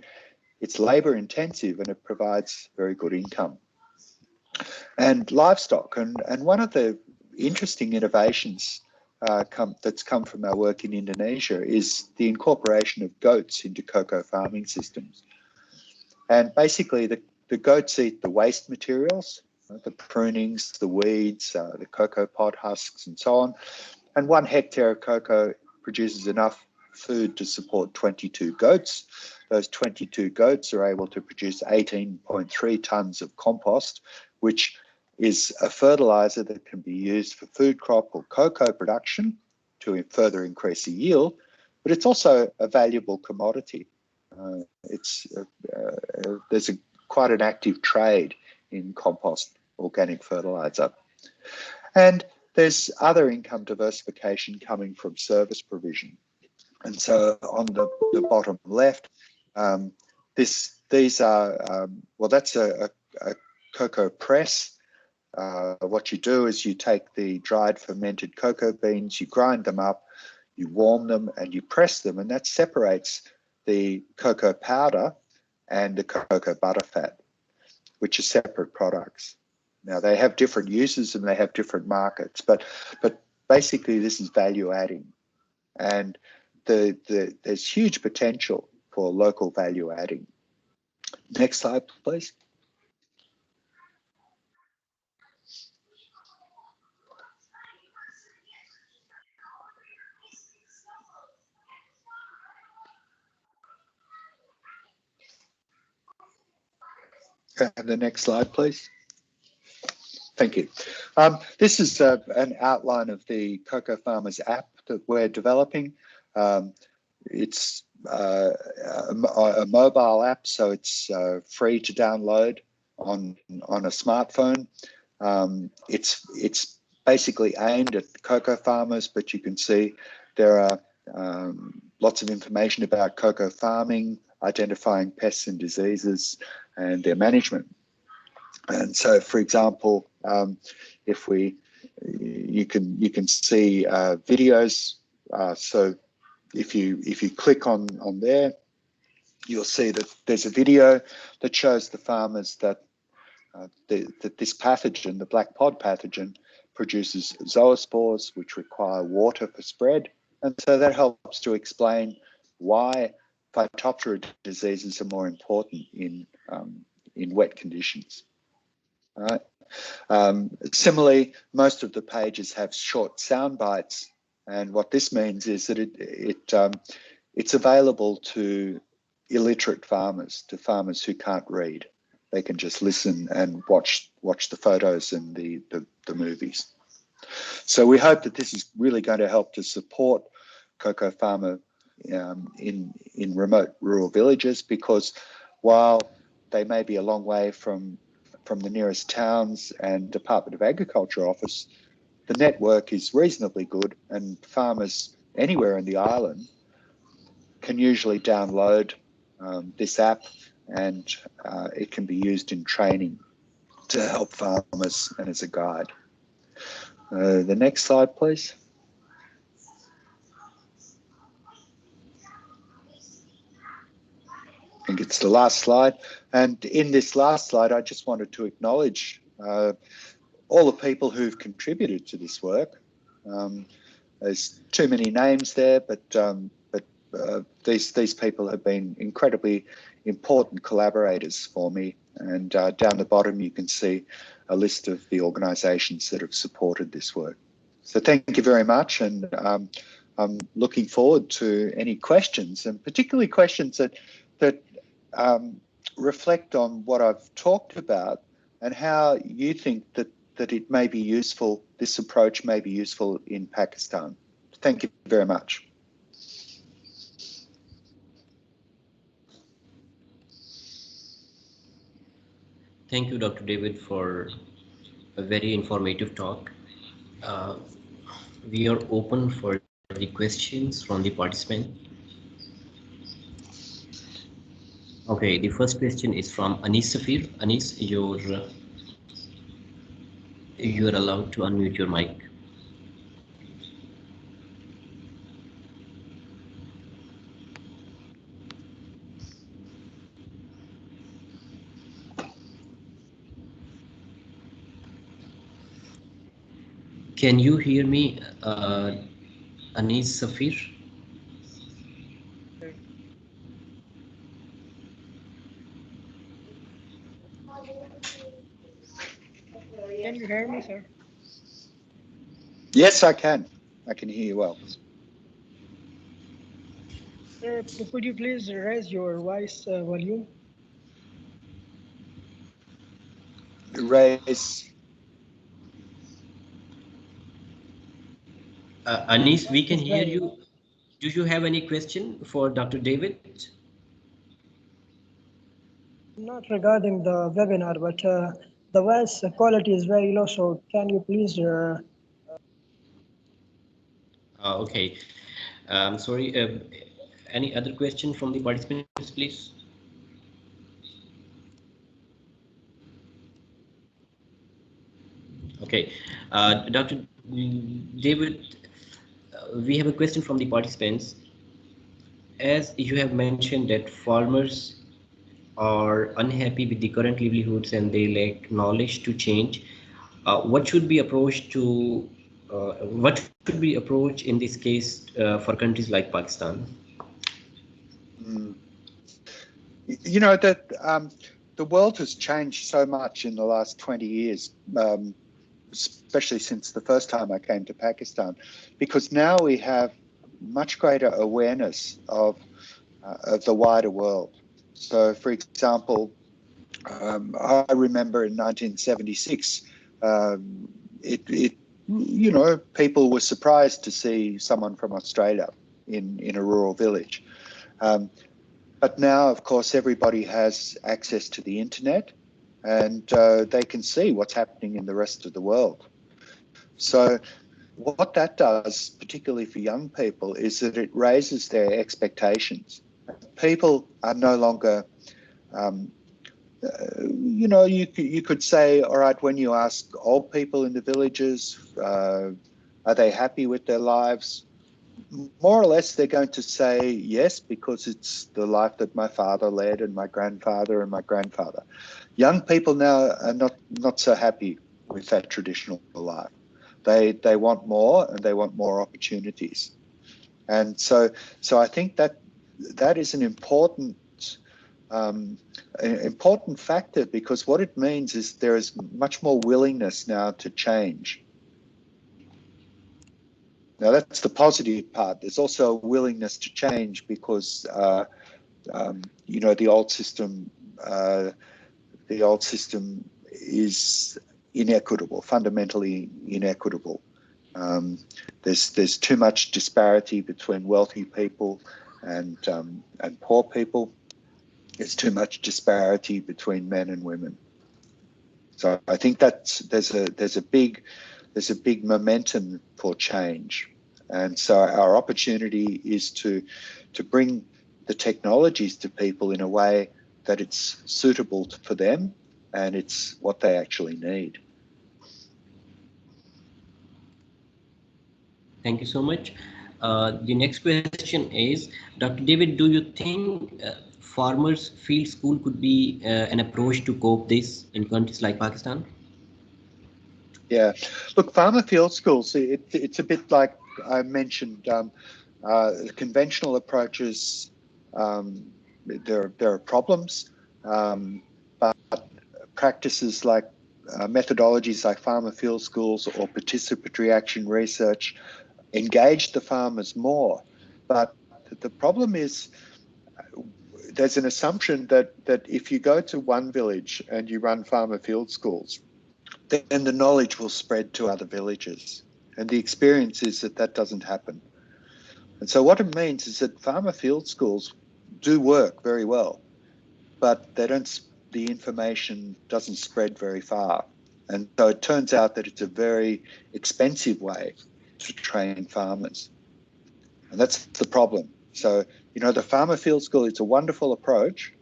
it's labour intensive and it provides very good income. And livestock, and one of the interesting innovations that's come from our work in Indonesia is the incorporation of goats into cocoa farming systems. And basically the goats eat the waste materials, the prunings, the weeds, the cocoa pod husks and so on. And 1 hectare of cocoa produces enough food to support 22 goats. Those 22 goats are able to produce 18.3 tonnes of compost, which is a fertiliser that can be used for food crop or cocoa production to further increase the yield, but it's also a valuable commodity. There's quite an active trade in compost organic fertiliser. And there's other income diversification coming from service provision. And so on the bottom left, these are, well, that's a cocoa press. What you do is you take the dried fermented cocoa beans, you grind them up, you warm them and you press them, and that separates the cocoa powder and the cocoa butter fat, which are separate products. Now they have different uses and they have different markets, but basically this is value adding, and there's huge potential for local value adding. Next slide, please. And the next slide, please. Thank you. This is an outline of the Cocoa Farmers app that we're developing. It's a mobile app, so it's free to download on a smartphone. It's basically aimed at cocoa farmers, but you can see there are lots of information about cocoa farming, identifying pests and diseases, and their management. And so, for example, if you can see videos. So if you click on there, you'll see that there's a video that shows the farmers that this pathogen, the black pod pathogen, produces zoospores which require water for spread, and so that helps to explain why Phytophthora diseases are more important in wet conditions. All right. Similarly, most of the pages have short sound bites, and what this means is that it's available to illiterate farmers, to farmers who can't read. They can just listen and watch the photos and the movies. So we hope that this is really going to help to support cocoa farmer in remote rural villages, because while they may be a long way from the nearest towns and Department of Agriculture office, the network is reasonably good, and farmers anywhere in the island can usually download this app, and it can be used in training to help farmers and as a guide. The next slide, please. I think it's the last slide. And in this last slide, I just wanted to acknowledge all the people who've contributed to this work. There's too many names there, but these people have been incredibly important collaborators for me. And down the bottom, you can see a list of the organisations that have supported this work. So thank you very much, and I'm looking forward to any questions, and particularly questions that reflect on what I've talked about and how you think that it may be useful, this approach may be useful in Pakistan. Thank you very much. Thank you, Dr. David, for a very informative talk. Uh, we are open for the questions from the participant. Okay, the first question is from Anis Safir. Anis, you're allowed to unmute your mic. Can you hear me, Anis Safir? Can you hear me, sir? Yes, I can. I can hear you well. Sir, could you please raise your voice volume? Raise. Anis, we can It's hear very you. Do you have any question for Dr. David? not regarding the webinar, but the voice quality is very low. So can you please? Okay. Sorry. Any other question from the participants, please? Okay. Dr. David, we have a question from the participants. As you have mentioned that farmers are unhappy with the current livelihoods and they lack knowledge to change, what should be approached to what should be approached in this case for countries like Pakistan? You know that the world has changed so much in the last 20 years, especially since the first time I came to Pakistan, because now we have much greater awareness of the wider world. So, for example, I remember in 1976, you know, people were surprised to see someone from Australia in a rural village. But now, of course, everybody has access to the internet and they can see what's happening in the rest of the world. So what that does, particularly for young people, is that it raises their expectations. People are no longer, you know, you could say, all right, when you ask old people in the villages, are they happy with their lives? More or less, they're going to say yes, because it's the life that my father led and my grandfather and my grandfather. Young people now are not so happy with that traditional life. They want more, and they want more opportunities. And so I think that is an important factor, because what it means is there is much more willingness now to change. Now that's the positive part. There's also a willingness to change because you know, the old system is inequitable, fundamentally inequitable. There's too much disparity between wealthy people and poor people. There's too much disparity between men and women. So I think that there's a big momentum for change, and so our opportunity is to bring the technologies to people in a way that it's suitable for them and it's what they actually need. Thank you so much. The next question is, Dr. David, do you think farmers field school could be an approach to cope this in countries like Pakistan? Yeah, look, farmer field schools, it's a bit like I mentioned, conventional approaches, there are problems, but practices like methodologies like farmer field schools or participatory action research engage the farmers more. But the problem is there's an assumption that if you go to one village and you run farmer field schools, then the knowledge will spread to other villages. And the experience is that doesn't happen. And so what it means is that farmer field schools do work very well, but the information doesn't spread very far. And so it turns out that it's a very expensive way to train farmers. And that's the problem. So, the farmer field school, it's a wonderful approach,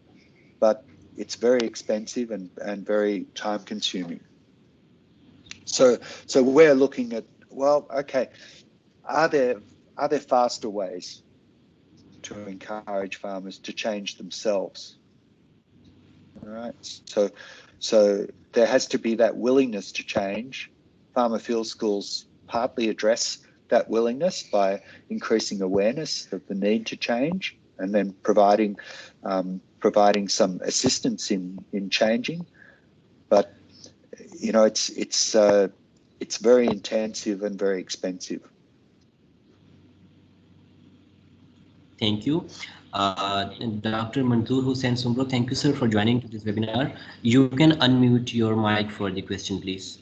but it's very expensive and very time consuming. So we're looking at, well, okay, are there faster ways to encourage farmers to change themselves? All right. So there has to be that willingness to change. Farmer field schools partly address that willingness by increasing awareness of the need to change, and then providing some assistance in changing. But it's very intensive and very expensive. Thank you. Dr. Manzoor Hussain Sumbro, thank you, sir, for joining to this webinar. You can unmute your mic for the question, please.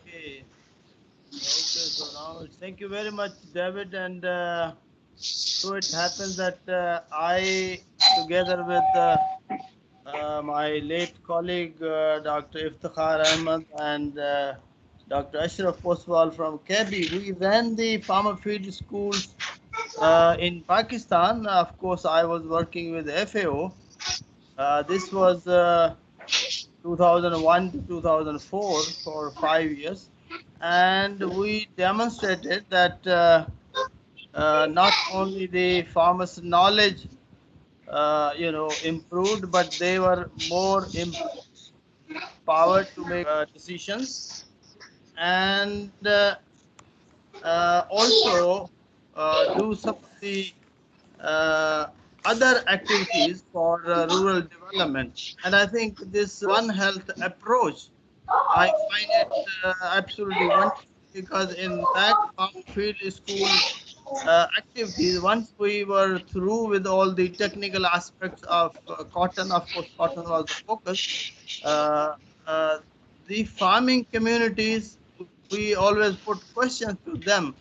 Okay. So now thank you very much, David. And so it happens that I, together with my late colleague, Dr. Iftikhar Ahmed and Dr. Ashraf Poswal from Kabi, we ran the farmer field schools in Pakistan. Of course, I was working with FAO. This was 2001 to 2004 for 5 years. And we demonstrated that not only the farmers' knowledge, improved, but they were more empowered to make decisions, and also do some of the uh, other activities for rural development. And I think this One Health approach, I find it absolutely wonderful, because in that farm field school activities, once we were through with all the technical aspects of cotton, of course, cotton was the focus. Uh, uh, the farming communities, we always put questions to them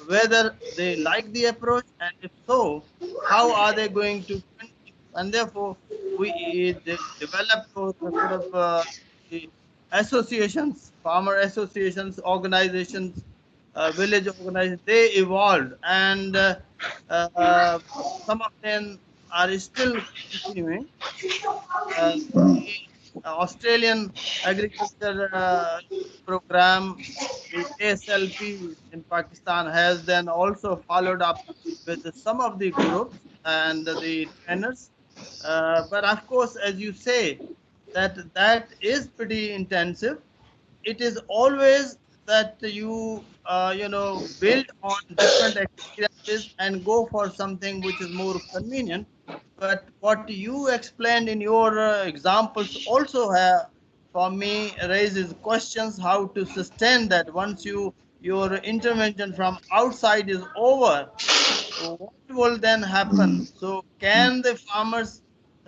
whether they like the approach, and if so, how are they going to continue? And therefore, they developed those sort of the associations, farmer associations, organizations, village organizations. They evolved, and some of them are still continuing. The Australian agriculture program, the ASLP in Pakistan, has then also followed up with some of the groups and the trainers. But of course, as you say, that is pretty intensive. It is always that you build on different experiences and go for something which is more convenient. But what you explained in your examples also have, for me, raises questions how to sustain that once your intervention from outside is over. What will then happen? So can the farmers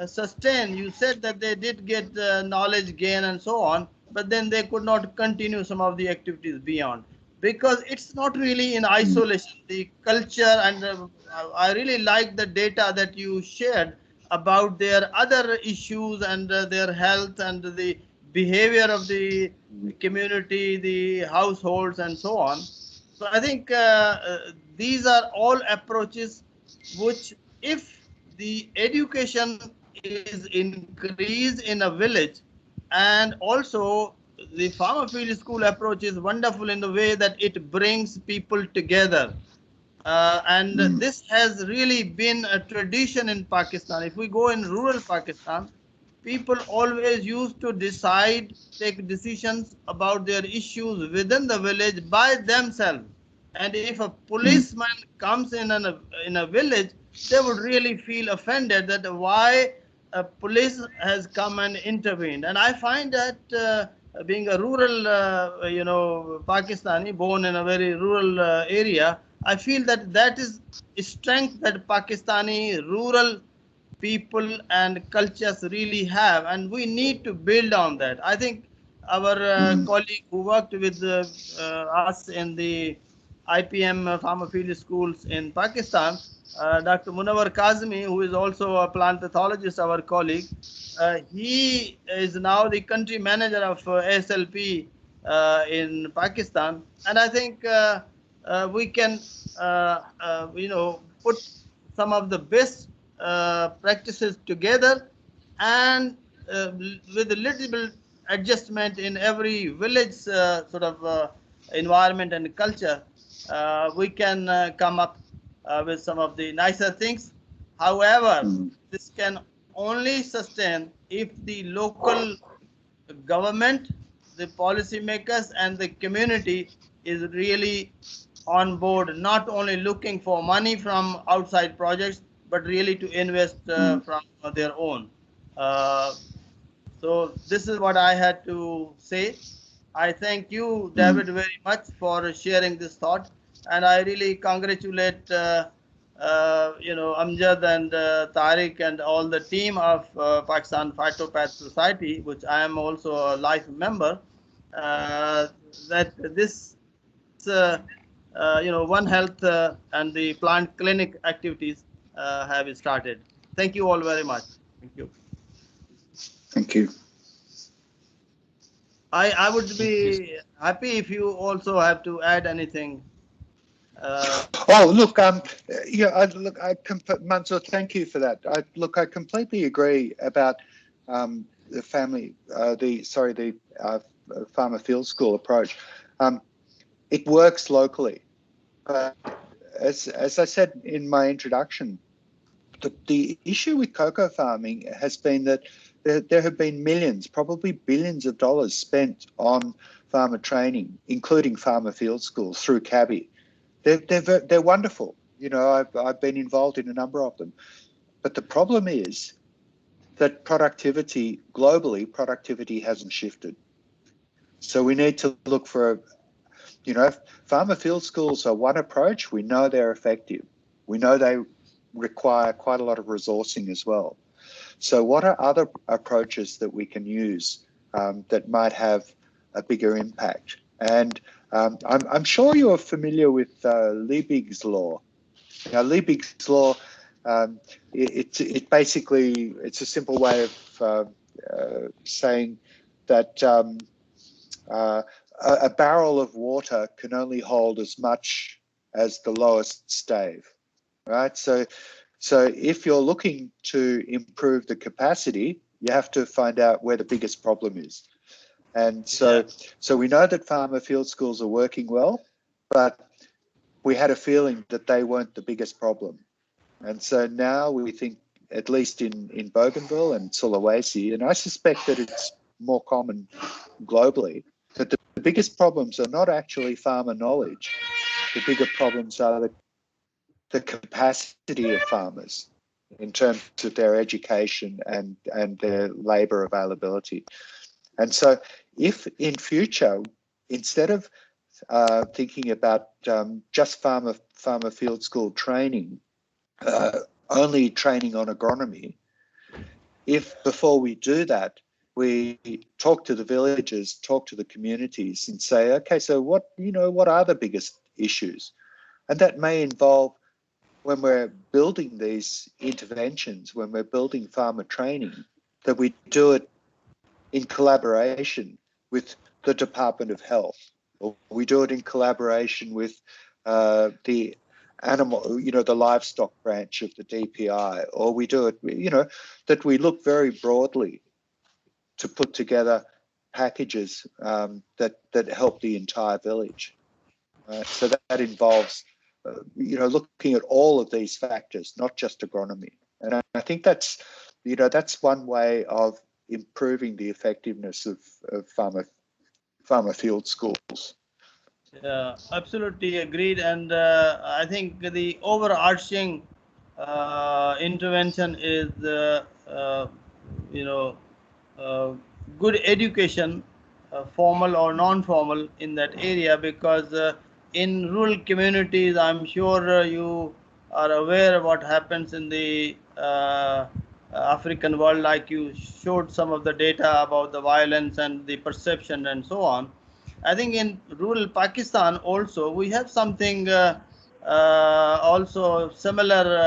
sustain? You said that they did get knowledge gain and so on, but then they could not continue some of the activities beyond, because it's not really in isolation. The culture, and I really like the data that you shared about their other issues and their health and the behavior of the community, the households, and so on. So I think these are all approaches which, if the education is increased in a village, and also the farmer field school approach is wonderful in the way that it brings people together. And this has really been a tradition in Pakistan. If we go in rural Pakistan, people always used to take decisions about their issues within the village by themselves. And if a policeman comes in a village, they would really feel offended that why a police has come and intervened. And I find that being a rural, Pakistani, born in a very rural area, I feel that that is a strength that Pakistani rural people and cultures really have, and we need to build on that. I think our Mm, colleague who worked with us in the IPM farmer field schools in Pakistan, Dr. Munawar Kazmi, who is also a plant pathologist, our colleague, he is now the country manager of ASLP in Pakistan, and I think we can, put some of the best practices together, and with a little bit adjustment in every village environment and culture, we can come up with some of the nicer things. However, mm, this can only sustain if the local government, the policymakers, and the community is really on board, not only looking for money from outside projects, but really to invest mm, from their own. Uh, so this is what I had to say. I thank you, mm. David, very much for sharing this thought, and I really congratulate Amjad and Tariq and all the team of Pakistan Phytopath Society, which I am also a life member. Uh, that this One Health and the plant clinic activities have started. Thank you all very much. Thank you. Thank you. I would Thank you. be happy if you also have to add anything. Oh, look, yeah, Mansoor, thank you for that. I completely agree about the family, the farmer field school approach. Um, it works locally, but as I said in my introduction, the issue with cocoa farming has been that there have been millions, probably billions of dollars spent on farmer training, including farmer field schools through CABI. They're wonderful. I've been involved in a number of them. But the problem is that productivity hasn't shifted. So we need to look for, farmer field schools are one approach. We know they're effective. We know they require quite a lot of resourcing as well. So what are other approaches that we can use that might have a bigger impact? And I'm sure you're familiar with Liebig's law. Now, Liebig's law, it's a simple way of saying that uh, a barrel of water can only hold as much as the lowest stave, right? So if you're looking to improve the capacity, you have to find out where the biggest problem is. And Yeah. so we know that farmer field schools are working well, but we had a feeling that they weren't the biggest problem. And so now we think, at least in Bougainville and Sulawesi, and I suspect that it's more common globally, that the biggest problems are not actually farmer knowledge. The bigger problems are the capacity of farmers in terms of their education and their labour availability. And so if in future, instead of thinking about just farmer field school training, only training on agronomy, if before we do that, we talk to the villages, talk to the communities and say, okay, so what are the biggest issues? And that may involve, when we're building these interventions, when we're building farmer training, that we do it in collaboration with the Department of Health, or we do it in collaboration with the the livestock branch of the DPI, or we do it, that we look very broadly to put together packages that help the entire village. So that involves, looking at all of these factors, not just agronomy. And I think that's one way of improving the effectiveness of farmer field schools. Yeah, absolutely agreed. And I think the overarching intervention is, you know, uh, good education formal or non-formal in that area, because in rural communities, I'm sure you are aware what happens in the African world, like you showed some of the data about the violence and the perception and so on. I think in rural Pakistan also we have something also similar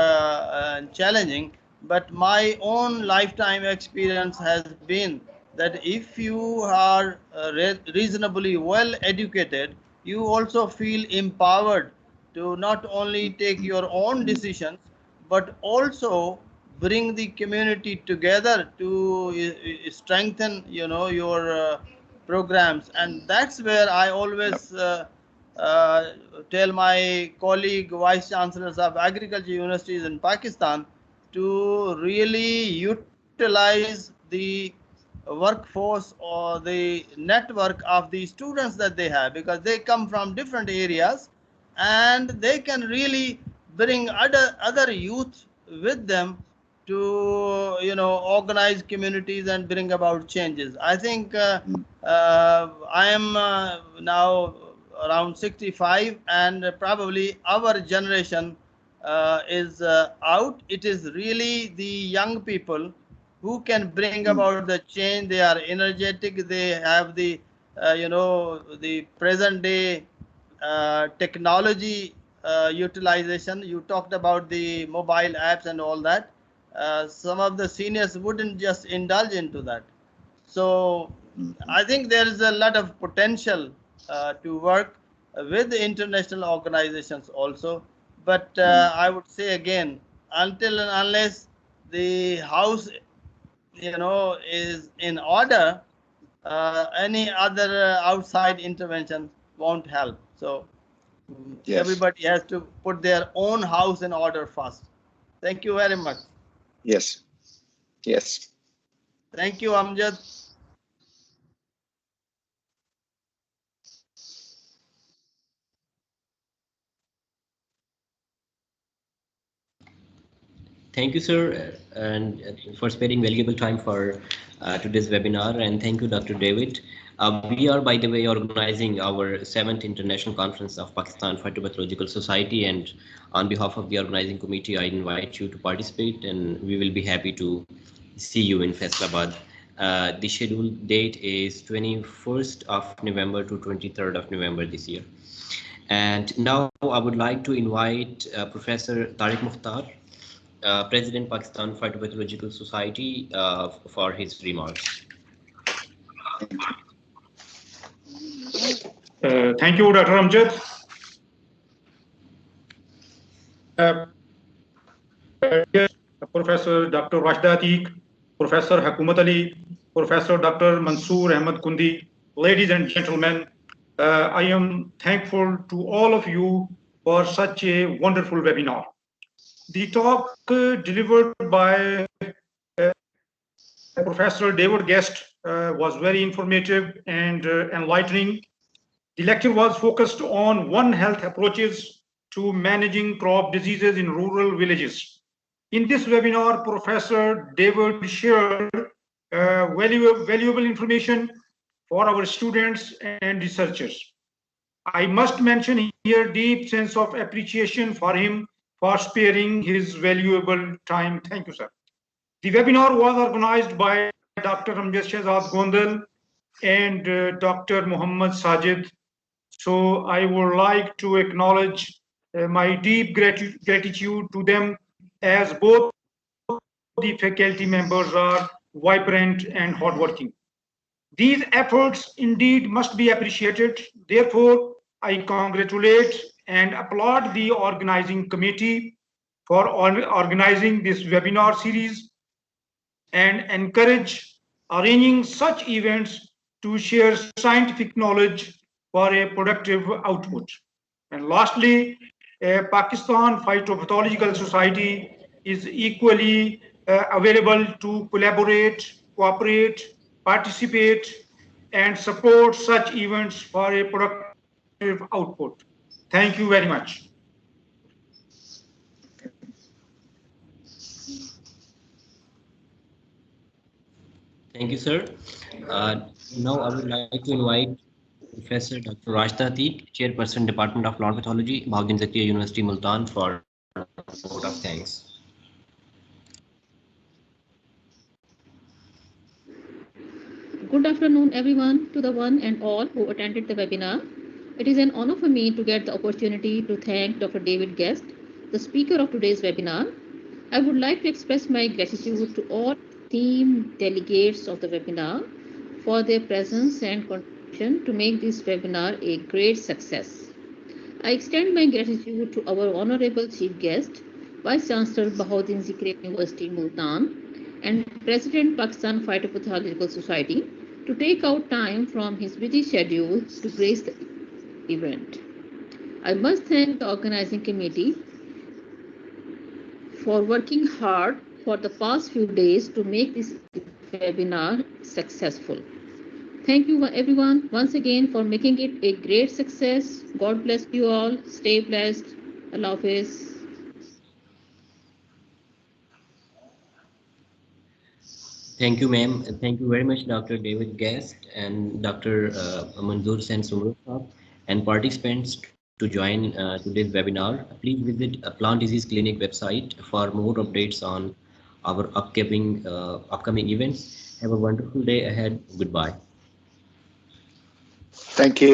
and challenging. But my own lifetime experience has been that if you are reasonably well educated, you also feel empowered to not only take your own decisions, but also bring the community together to strengthen, your programs. And that's where I Yep. always uh, tell my colleague vice chancellors of agriculture universities in Pakistan to really utilize the workforce or the network of the students that they have, because they come from different areas and they can really bring other youth with them to organize communities and bring about changes. I think Mm. I am now around 65, and probably our generation is out. It is really the young people who can bring Mm. about the change. They are energetic. They have the present day technology utilization. You talked about the mobile apps and all that. Some of the seniors wouldn't just indulge into that. So Mm. I think there is a lot of potential to work with the international organizations also. But Mm. I would say again, until and unless the house, is in order, any other outside intervention won't help. So Yes. everybody has to put their own house in order first. Thank you very much. Yes. Yes. Thank you, Amjad. Thank you, sir, and for sparing valuable time for today's webinar. And thank you, Dr. David. We are, by the way, organizing our 7th International Conference of Pakistan Phytopathological Society. And on behalf of the organizing committee, I invite you to participate, and we will be happy to see you in Faisalabad. The scheduled date is 21st of November to 23rd of November this year. And now I would like to invite Professor Tariq Mukhtar, President Pakistan Phytopathological Society, for his remarks. Thank you. Thank you, Dr. Amjad. Uh, Professor Dr. Rashda Atiq, Professor Hakumat Ali, Professor Dr. Mansoor Ahmed Kundi, ladies and gentlemen, I am thankful to all of you for such a wonderful webinar. The talk delivered by Professor David Guest was very informative and enlightening. The lecture was focused on One Health approaches to managing crop diseases in rural villages. In this webinar, Professor David shared valuable information for our students and researchers. I must mention here deep sense of appreciation for him for sparing his valuable time. Thank you, sir. The webinar was organized by Dr. Amjad Shehzad Gondal and Dr. Muhammad Sajid. So I would like to acknowledge my deep gratitude to them, as both the faculty members are vibrant and hardworking. These efforts indeed must be appreciated. Therefore, I congratulate and applaud the organizing committee for organizing this webinar series and encourage arranging such events to share scientific knowledge for a productive output. And lastly, Pakistan Phytopathological Society is equally available to collaborate, cooperate, participate, and support such events for a productive output. Thank you very much. Thank you, sir. Now I would like to invite Professor Dr. Rajta Ateek, Chairperson, Department of Plant Pathology, Bhagin Zakriya University, Multan, for a vote of thanks. Good afternoon, everyone, to the one and all who attended the webinar. It is an honor for me to get the opportunity to thank Dr. David Guest, the speaker of today's webinar. I would like to express my gratitude to all team delegates of the webinar for their presence and contribution to make this webinar a great success. I extend my gratitude to our honorable chief guest, Vice Chancellor Bahauddin Zikri University, Multan, and President Pakistan Phytopathological Society to take out time from his busy schedule to grace the event. I must thank the organizing committee for working hard for the past few days to make this webinar successful. Thank you everyone once again for making it a great success. God bless you all. Stay blessed. Allah Hafiz. Thank you, ma'am. Thank you very much, Dr. David Guest and Dr. Manzoor Sen Sumro Saab, and participants to join today's webinar. Please visit Plant Disease Clinic website for more updates on our upcoming events. Have a wonderful day ahead. Goodbye. Thank you.